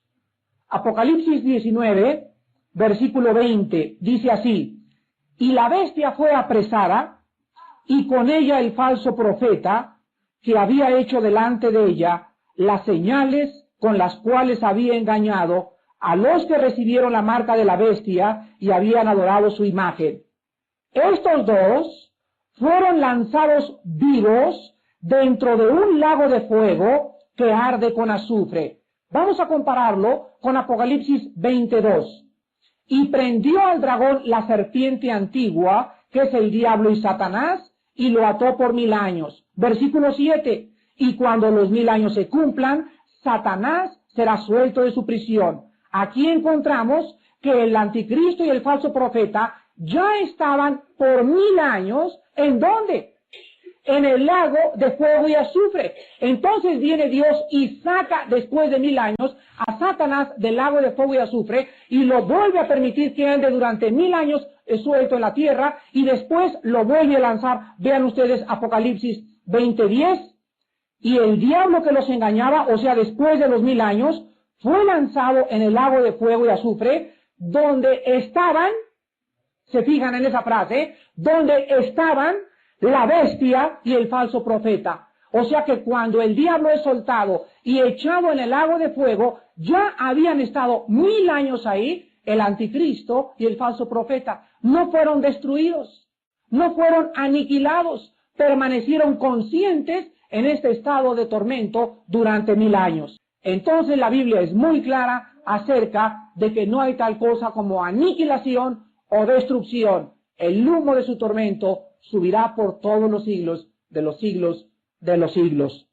Apocalipsis 19, versículo 20, dice así: y la bestia fue apresada, y con ella el falso profeta, que había hecho delante de ella las señales con las cuales había engañado a los que recibieron la marca de la bestia y habían adorado su imagen. Estos dos fueron lanzados vivos dentro de un lago de fuego que arde con azufre. Vamos a compararlo con Apocalipsis 22. Y prendió al dragón la serpiente antigua, que es el diablo y Satanás, y lo ató por 1000 años. Versículo 7. Y cuando los 1000 años se cumplan, Satanás será suelto de su prisión. Aquí encontramos que el anticristo y el falso profeta ya estaban por 1000 años, ¿en dónde? En el lago de fuego y azufre. Entonces viene Dios y saca después de 1000 años a Satanás del lago de fuego y azufre y lo vuelve a permitir que ande durante 1000 años suelto en la tierra y después lo vuelve a lanzar. Vean ustedes Apocalipsis 20:10. Y el diablo que los engañaba, o sea, después de los 1000 años, fue lanzado en el lago de fuego y azufre, donde estaban se fijan en esa frase, donde estaban la bestia y el falso profeta. O sea que cuando el diablo es soltado y echado en el lago de fuego, ya habían estado 1000 años ahí, el anticristo y el falso profeta. No fueron destruidos, no fueron aniquilados, permanecieron conscientes en este estado de tormento durante 1000 años. Entonces la Biblia es muy clara acerca de que no hay tal cosa como aniquilación o destrucción. El humo de su tormento subirá por todos los siglos de los siglos de los siglos.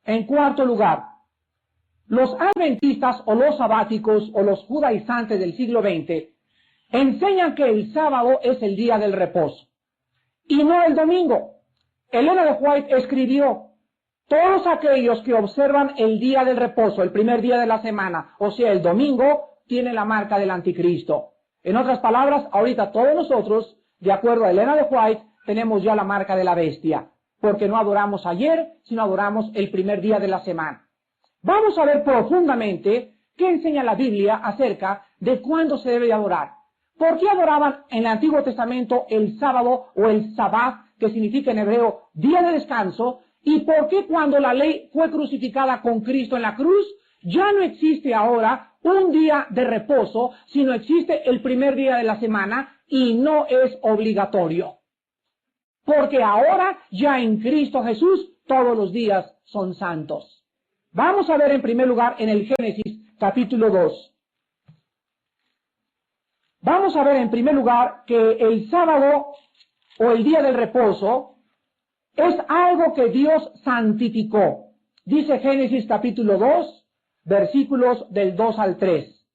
En cuarto lugar, los adventistas o los sabáticos o los judaizantes del siglo XX enseñan que el sábado es el día del reposo y no el domingo. Elena de White escribió: todos aquellos que observan el día del reposo, el primer día de la semana, o sea, el domingo, tienen la marca del anticristo. En otras palabras, ahorita todos nosotros, de acuerdo a Elena de White, tenemos ya la marca de la bestia, porque no adoramos ayer, sino adoramos el primer día de la semana. Vamos a ver profundamente qué enseña la Biblia acerca de cuándo se debe de adorar. ¿Por qué adoraban en el Antiguo Testamento el sábado o el sabbat, que significa en hebreo día de descanso? ¿Y por qué cuando la ley fue crucificada con Cristo en la cruz, ya no existe ahora un día de reposo, sino existe el primer día de la semana y no es obligatorio? Porque ahora ya en Cristo Jesús todos los días son santos. Vamos a ver en primer lugar en el Génesis capítulo 2. Vamos a ver en primer lugar que el sábado o el día del reposo es algo que Dios santificó. Dice Génesis capítulo 2, versículos del 2 al 3.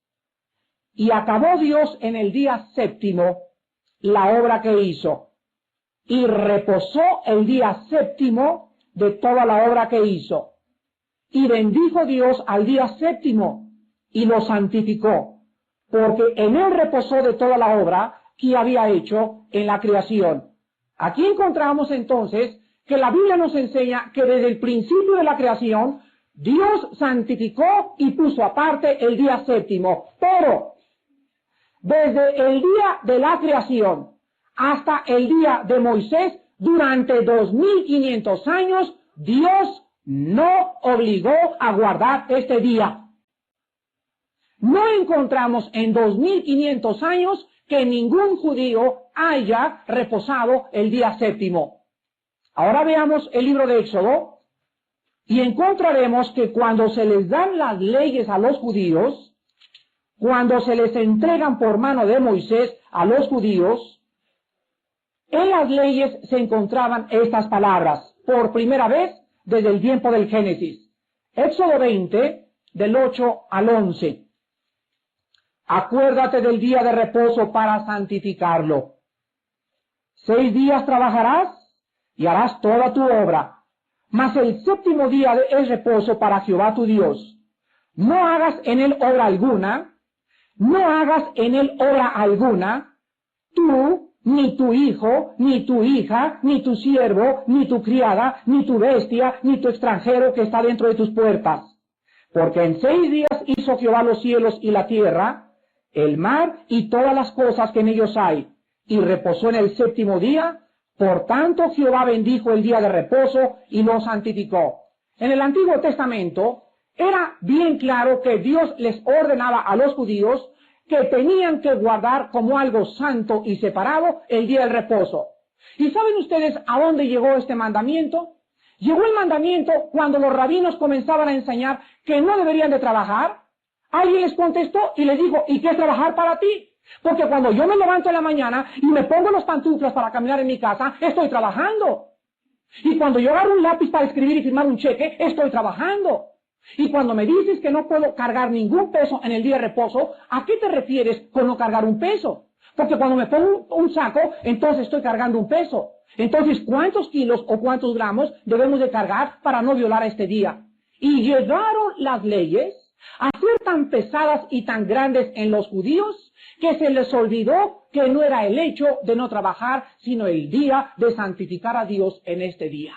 Y acabó Dios en el día séptimo la obra que hizo, y reposó el día séptimo de toda la obra que hizo. Y bendijo Dios al día séptimo, y lo santificó, porque en él reposó de toda la obra que había hecho en la creación. Aquí encontramos entonces que la Biblia nos enseña que desde el principio de la creación, Dios santificó y puso aparte el día séptimo. Pero, desde el día de la creación hasta el día de Moisés, durante 2500 años, Dios no obligó a guardar este día. No encontramos en 2500 años que ningún judío haya reposado el día séptimo. Ahora veamos el libro de Éxodo y encontraremos que cuando se les dan las leyes a los judíos, cuando se les entregan por mano de Moisés a los judíos, en las leyes se encontraban estas palabras, por primera vez desde el tiempo del Génesis. Éxodo 20, del 8 al 11. Acuérdate del día de reposo para santificarlo. 6 días trabajarás y harás toda tu obra, mas el séptimo día es reposo para Jehová tu Dios. No hagas en él obra alguna, no hagas en él obra alguna, tú, ni tu hijo, ni tu hija, ni tu siervo, ni tu criada, ni tu bestia, ni tu extranjero que está dentro de tus puertas. Porque en 6 días hizo Jehová los cielos y la tierra, el mar y todas las cosas que en ellos hay, y reposó en el séptimo día. Por tanto, Jehová bendijo el día de reposo y lo santificó. En el Antiguo Testamento era bien claro que Dios les ordenaba a los judíos que tenían que guardar como algo santo y separado el día del reposo. ¿Y saben ustedes a dónde llegó este mandamiento? Llegó el mandamiento cuando los rabinos comenzaban a enseñar que no deberían de trabajar. Alguien les contestó y les dijo: ¿y qué es trabajar para ti? Porque cuando yo me levanto en la mañana y me pongo los pantuflas para caminar en mi casa, estoy trabajando. Y cuando yo agarro un lápiz para escribir y firmar un cheque, estoy trabajando. Y cuando me dices que no puedo cargar ningún peso en el día de reposo, ¿a qué te refieres con no cargar un peso? Porque cuando me pongo un saco, entonces estoy cargando un peso. Entonces, ¿cuántos kilos o cuántos gramos debemos de cargar para no violar este día? Y llegaron las leyes a ser tan pesadas y tan grandes en los judíos que se les olvidó que no era el hecho de no trabajar, sino el día de santificar a Dios en este día.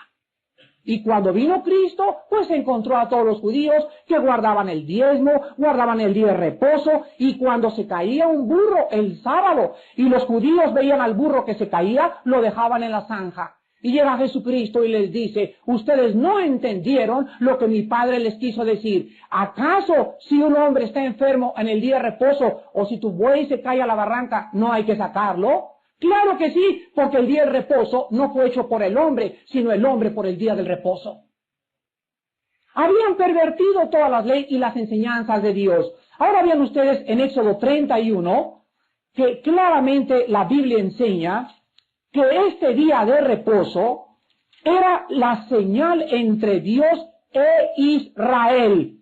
Y cuando vino Cristo, pues encontró a todos los judíos que guardaban el diezmo, guardaban el día de reposo, y cuando se caía un burro el sábado, y los judíos veían al burro que se caía, lo dejaban en la zanja. Y llega Jesucristo y les dice, ustedes no entendieron lo que mi Padre les quiso decir. ¿Acaso si un hombre está enfermo en el día de reposo, o si tu buey se cae a la barranca, no hay que sacarlo? Claro que sí, porque el día del reposo no fue hecho por el hombre, sino el hombre por el día del reposo. Habían pervertido todas las leyes y las enseñanzas de Dios. Ahora vean ustedes en Éxodo 31, que claramente la Biblia enseña que este día de reposo era la señal entre Dios e Israel.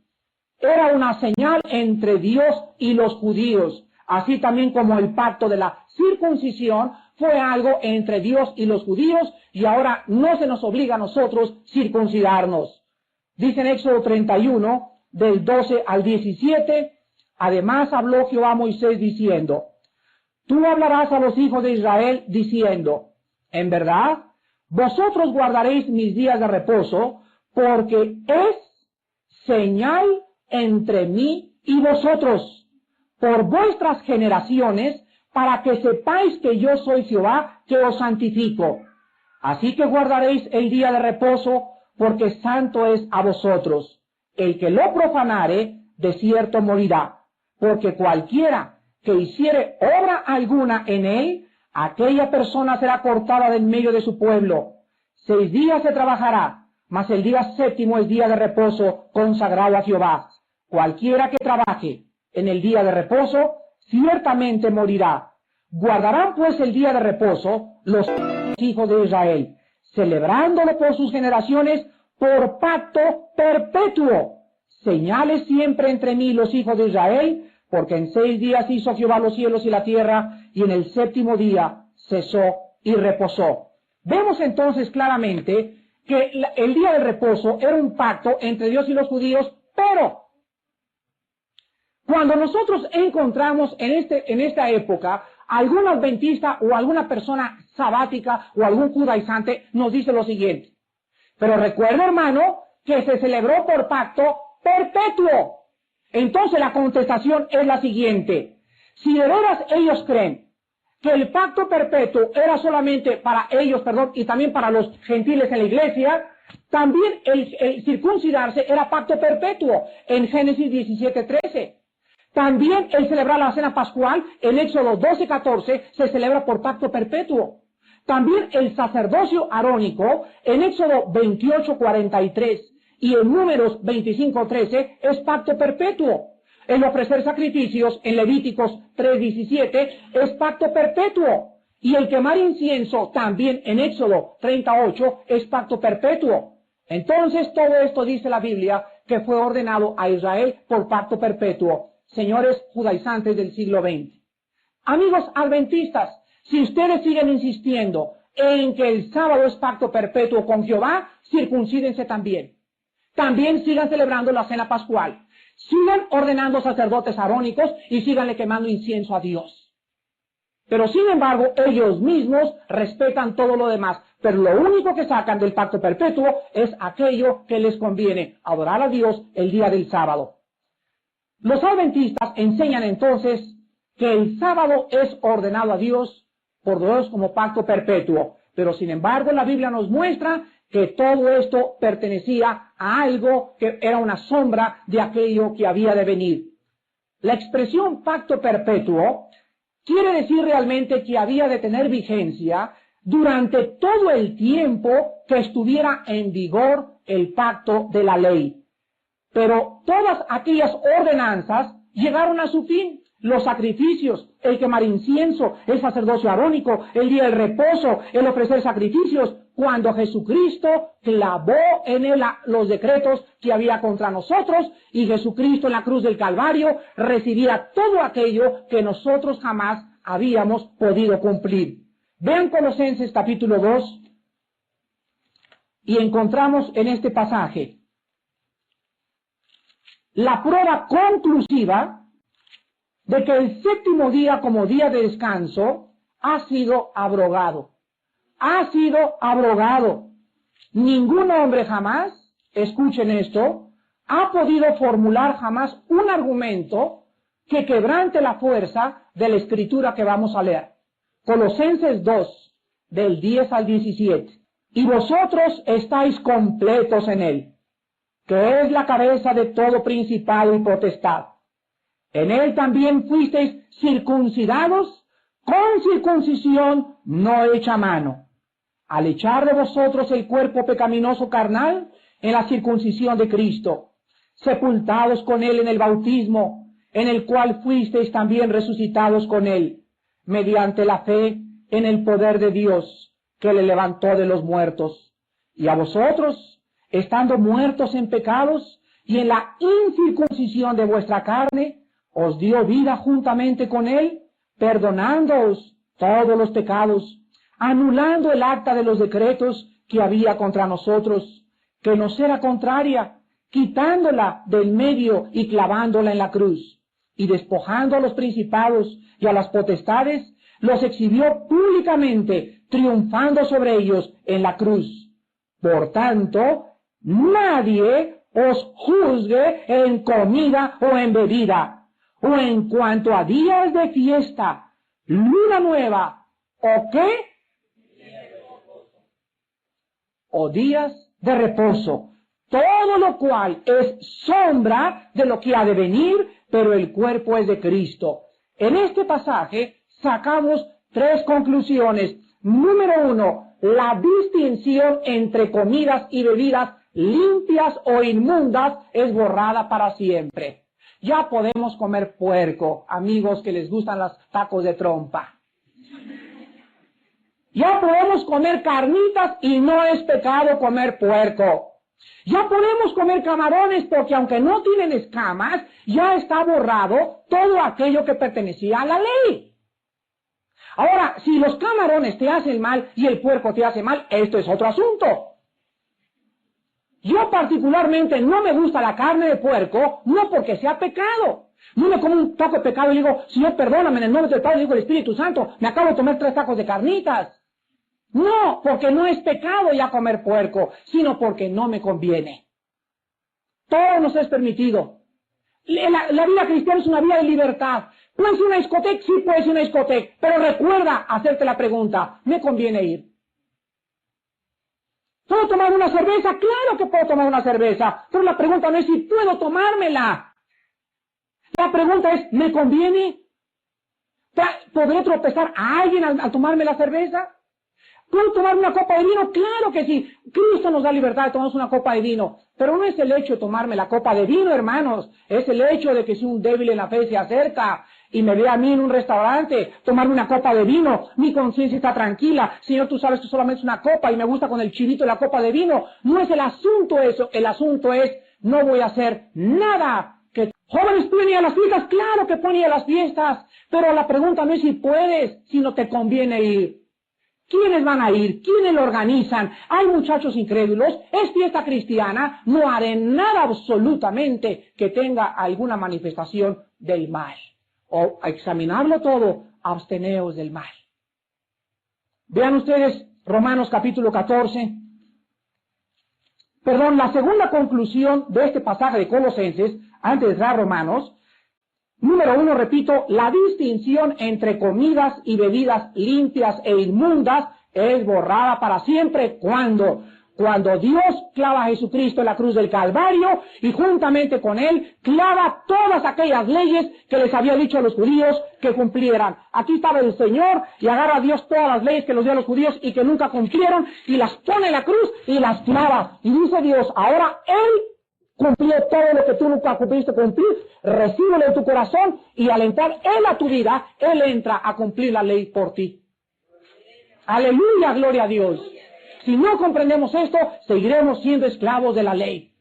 Era una señal entre Dios y los judíos. Así también como el pacto de la circuncisión fue algo entre Dios y los judíos, y ahora no se nos obliga a nosotros circuncidarnos. Dice en Éxodo 31, del 12 al 17, además habló Jehová a Moisés diciendo, tú hablarás a los hijos de Israel diciendo, en verdad, vosotros guardaréis mis días de reposo, porque es señal entre mí y vosotros, por vuestras generaciones, para que sepáis que yo soy Jehová, que os santifico. Así que guardaréis el día de reposo, porque santo es a vosotros. El que lo profanare, de cierto morirá, porque cualquiera que hiciere obra alguna en él, aquella persona será cortada del medio de su pueblo. 6 días se trabajará, mas el día séptimo es día de reposo consagrado a Jehová. Cualquiera que trabaje en el día de reposo, ciertamente morirá. Guardarán pues el día de reposo los hijos de Israel, celebrándolo por sus generaciones por pacto perpetuo. Señales siempre entre mí y los hijos de Israel, porque en 6 días hizo Jehová los cielos y la tierra, y en el séptimo día cesó y reposó. Vemos entonces claramente que el día del reposo era un pacto entre Dios y los judíos, pero cuando nosotros encontramos en esta época algún adventista o alguna persona sabática o algún judaizante, nos dice lo siguiente. Pero recuerda, hermano, que se celebró por pacto perpetuo. Entonces la contestación es la siguiente. Si de veras ellos creen que el pacto perpetuo era solamente para ellos, y también para los gentiles en la iglesia, también el circuncidarse era pacto perpetuo en Génesis 17:13. También el celebrar la cena pascual en Éxodo 12:14 se celebra por pacto perpetuo. También el sacerdocio arónico en Éxodo 28:43 y en Números 25:13 es pacto perpetuo. El ofrecer sacrificios en Levíticos 3:17 es pacto perpetuo. Y el quemar incienso también en Éxodo 38 es pacto perpetuo. Entonces todo esto dice la Biblia que fue ordenado a Israel por pacto perpetuo. Señores judaizantes del siglo XX. Amigos adventistas, si ustedes siguen insistiendo en que el sábado es pacto perpetuo con Jehová, circuncídense también. También sigan celebrando la cena pascual. Sigan ordenando sacerdotes arónicos y síganle quemando incienso a Dios. Pero sin embargo, ellos mismos respetan todo lo demás. Pero lo único que sacan del pacto perpetuo es aquello que les conviene, adorar a Dios el día del sábado. Los adventistas enseñan entonces que el sábado es ordenado a Dios por Dios como pacto perpetuo. Pero sin embargo, la Biblia nos muestra que todo esto pertenecía a algo que era una sombra de aquello que había de venir. La expresión pacto perpetuo quiere decir realmente que había de tener vigencia durante todo el tiempo que estuviera en vigor el pacto de la ley. Pero todas aquellas ordenanzas llegaron a su fin. Los sacrificios, el quemar incienso, el sacerdocio arónico, el día del reposo, el ofrecer sacrificios, cuando Jesucristo clavó en él los decretos que había contra nosotros, y Jesucristo en la cruz del Calvario recibía todo aquello que nosotros jamás habíamos podido cumplir. Vean Colosenses capítulo 2, y encontramos en este pasaje la prueba conclusiva de que el séptimo día como día de descanso ha sido abrogado. Ha sido abrogado. Ningún hombre jamás, escuchen esto, ha podido formular jamás un argumento que quebrante la fuerza de la escritura que vamos a leer. Colosenses 2, del 10 al 17. Y vosotros estáis completos en él, que es la cabeza de todo principado y potestad. En él también fuisteis circuncidados con circuncisión no hecha a mano, al echar de vosotros el cuerpo pecaminoso carnal en la circuncisión de Cristo, sepultados con él en el bautismo, en el cual fuisteis también resucitados con él, mediante la fe en el poder de Dios, que le levantó de los muertos. Y a vosotros, estando muertos en pecados y en la incircuncisión de vuestra carne, os dio vida juntamente con él, perdonándoos todos los pecados, anulando el acta de los decretos que había contra nosotros, que nos era contraria, quitándola del medio y clavándola en la cruz, y despojando a los principados y a las potestades, los exhibió públicamente, triunfando sobre ellos en la cruz. Por tanto, nadie os juzgue en comida o en bebida, o en cuanto a días de fiesta, luna nueva, o qué, o días de reposo, todo lo cual es sombra de lo que ha de venir, pero el cuerpo es de Cristo. En este pasaje sacamos tres conclusiones. Número uno, la distinción entre comidas y bebidas limpias o inmundas es borrada para siempre. Ya podemos comer puerco, amigos que les gustan los tacos de trompa. Ya podemos comer carnitas y no es pecado comer puerco. Ya podemos comer camarones porque aunque no tienen escamas, ya está borrado todo aquello que pertenecía a la ley. Ahora, si los camarones te hacen mal y el puerco te hace mal, esto es otro asunto. Yo particularmente no me gusta la carne de puerco, no porque sea pecado. No me como un taco de pecado y digo, Señor, perdóname en el nombre del Padre, Hijo y del Espíritu Santo, me acabo de tomar 3 tacos de carnitas. No, porque no es pecado ya comer puerco, sino porque no me conviene. Todo nos es permitido. La vida cristiana es una vida de libertad. ¿Puede ser una discoteca? Sí, puede ser una discoteca. Pero recuerda hacerte la pregunta, ¿me conviene ir? ¿Puedo tomar una cerveza? Claro que puedo tomar una cerveza. Pero la pregunta no es si puedo tomármela. La pregunta es, ¿me conviene? ¿Podré tropezar a alguien al tomarme la cerveza? ¿Puedo tomar una copa de vino? Claro que sí. Cristo nos da libertad de tomarnos una copa de vino. Pero no es el hecho de tomarme la copa de vino, hermanos. Es el hecho de que si un débil en la fe se acerca y me ve a mí en un restaurante tomarme una copa de vino, mi conciencia está tranquila. Señor, tú sabes que solamente es una copa y me gusta con el chivito de la copa de vino. No es el asunto eso. El asunto es, no voy a hacer nada. Jóvenes, ¿pueden ir a las fiestas? Claro que pueden ir a las fiestas. Pero la pregunta no es si puedes, sino te conviene ir. ¿Quiénes van a ir? ¿Quiénes lo organizan? Hay muchachos incrédulos, es fiesta cristiana, no haré nada absolutamente que tenga alguna manifestación del mal. O a examinarlo todo, absteneos del mal. Vean ustedes Romanos capítulo 14. La segunda conclusión de este pasaje de Colosenses, antes de entrar a Romanos. Número 1, repito, la distinción entre comidas y bebidas limpias e inmundas es borrada para siempre. ¿Cuándo? Cuando Dios clava a Jesucristo en la cruz del Calvario y juntamente con Él clava todas aquellas leyes que les había dicho a los judíos que cumplieran. Aquí estaba el Señor y agarra a Dios todas las leyes que los dio a los judíos y que nunca cumplieron y las pone en la cruz y las clava. Y dice Dios, ahora Él cumplió todo lo que tú nunca pudiste cumplir, recíbelo en tu corazón y al entrar Él a tu vida, Él entra a cumplir la ley por ti. Aleluya, gloria a Dios. Si no comprendemos esto, seguiremos siendo esclavos de la ley.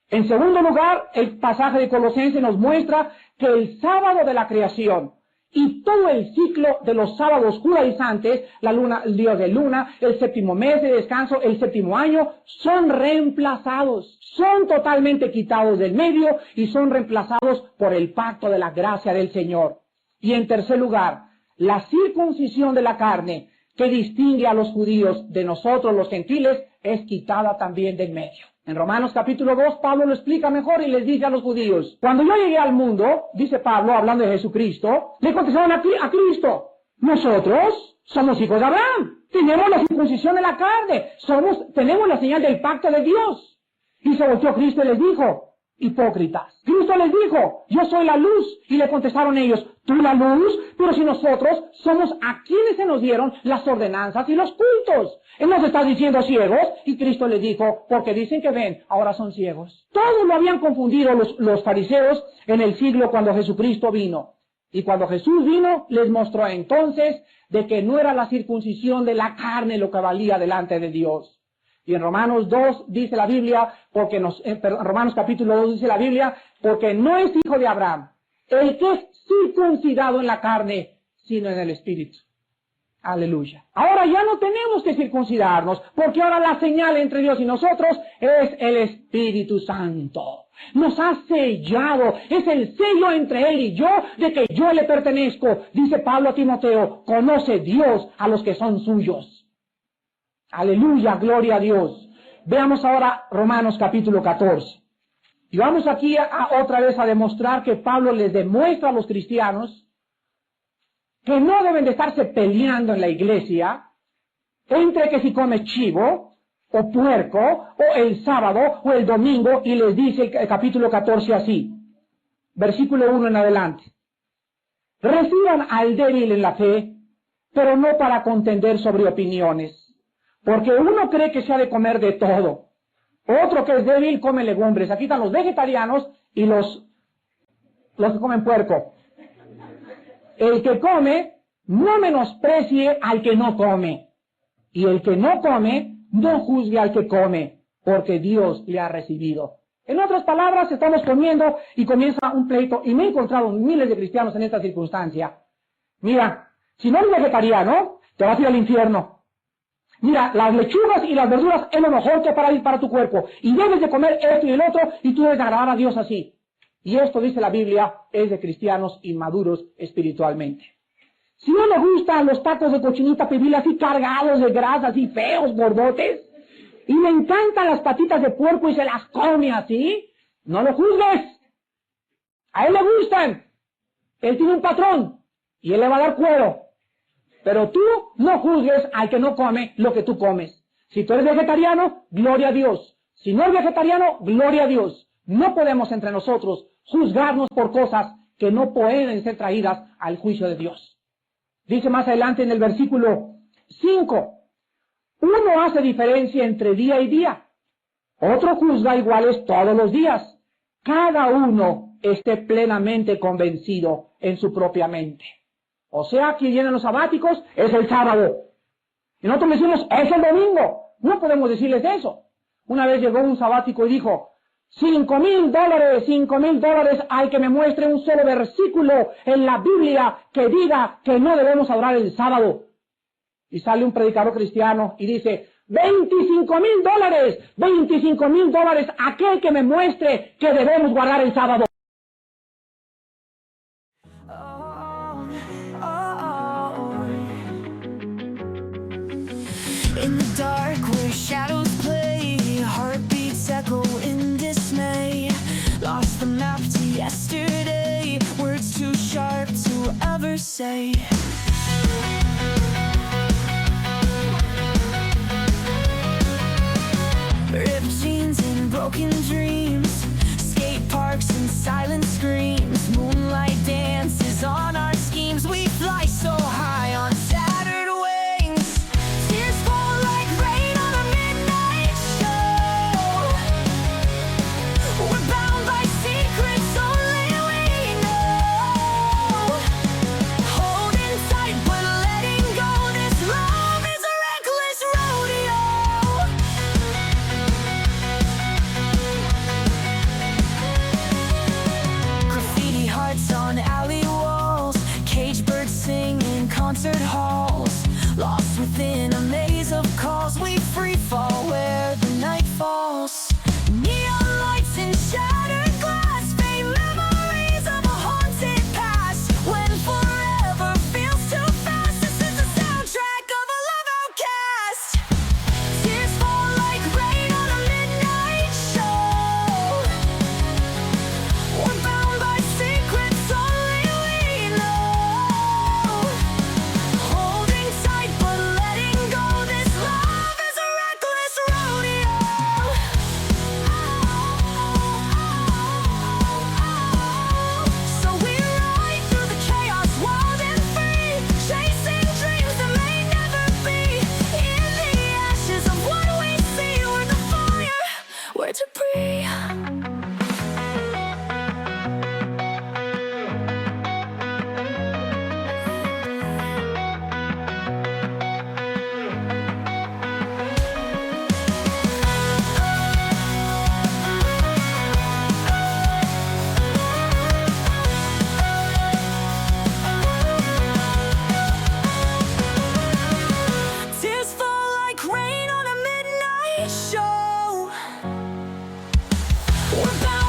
En segundo lugar, el pasaje de Colosenses nos muestra que el sábado de la creación y todo el ciclo de los sábados judaizantes, la luna, el día de luna, el séptimo mes de descanso, el séptimo año, son reemplazados, son totalmente quitados del medio y son reemplazados por el pacto de la gracia del Señor. Y en tercer lugar, la circuncisión de la carne que distingue a los judíos de nosotros los gentiles es quitada también de en medio. En Romanos capítulo 2, Pablo lo explica mejor y les dice a los judíos, cuando yo llegué al mundo, dice Pablo, hablando de Jesucristo, le contestaron a Cristo, nosotros somos hijos de Abraham, tenemos la circuncisión de la carne, tenemos la señal del pacto de Dios. Y se volteó Cristo y les dijo, hipócritas. Cristo les dijo, yo soy la luz. Y le contestaron ellos, tú la luz, pero si nosotros somos a quienes se nos dieron las ordenanzas y los cultos. Él nos está diciendo ciegos, y Cristo les dijo, porque dicen que ven, ahora son ciegos. Todos lo habían confundido los fariseos en el siglo cuando Jesucristo vino. Y cuando Jesús vino, les mostró entonces de que no era la circuncisión de la carne lo que valía delante de Dios. Y en Romanos 2 dice la Biblia, Romanos capítulo 2 dice la Biblia, porque no es hijo de Abraham el que es circuncidado en la carne, sino en el Espíritu. Aleluya. Ahora ya no tenemos que circuncidarnos, porque ahora la señal entre Dios y nosotros es el Espíritu Santo. Nos ha sellado, es el sello entre Él y yo, de que yo le pertenezco. Dice Pablo a Timoteo, conoce Dios a los que son suyos. Aleluya, gloria a Dios. Veamos ahora Romanos capítulo 14. Y vamos aquí otra vez a demostrar que Pablo les demuestra a los cristianos que no deben de estarse peleando en la iglesia entre que si comes chivo o puerco o el sábado o el domingo, y les dice el capítulo 14 así, versículo 1 en adelante. Reciban al débil en la fe, pero no para contender sobre opiniones. Porque uno cree que se ha de comer de todo. Otro que es débil come legumbres. Aquí están los vegetarianos y los que comen puerco. El que come, no menosprecie al que no come. Y el que no come, no juzgue al que come, porque Dios le ha recibido. En otras palabras, estamos comiendo y comienza un pleito. Y me he encontrado miles de cristianos en esta circunstancia. Mira, si no eres vegetariano, te vas a ir al infierno. Mira, las lechugas y las verduras es lo mejor que para tu cuerpo. Y debes de comer esto y el otro, y tú debes de agradar a Dios así. Y esto, dice la Biblia, es de cristianos inmaduros espiritualmente. Si no le gustan los tacos de cochinita pibil así cargados de grasa, así feos, gordotes, y le encantan las patitas de puerco y se las come así, no lo juzgues. A él le gustan. Él tiene un patrón, y él le va a dar cuero. Pero tú no juzgues al que no come lo que tú comes. Si tú eres vegetariano, gloria a Dios. Si no eres vegetariano, gloria a Dios. No podemos entre nosotros juzgarnos por cosas que no pueden ser traídas al juicio de Dios. Dice más adelante en el versículo 5, uno hace diferencia entre día y día. Otro juzga iguales todos los días. Cada uno esté plenamente convencido en su propia mente. O sea, que vienen los sabáticos, es el sábado. Y nosotros decimos, es el domingo. No podemos decirles eso. Una vez llegó un sabático y dijo, $5,000 al que me muestre un solo versículo en la Biblia que diga que no debemos adorar el sábado. Y sale un predicador cristiano y dice, $25,000 aquel que me muestre que debemos guardar el sábado. In the dark where shadows play, heartbeats echo in dismay. Lost the map to yesterday, words too sharp to ever say. Ripped jeans and broken dreams, skate parks and silent screams. Moonlight dances on our schemes, we fly so high on Saturn wings. Tears fall like rain on a midnight show. We're bound by secrets only we know. Holding tight but letting go, this love is a reckless rodeo. We're bound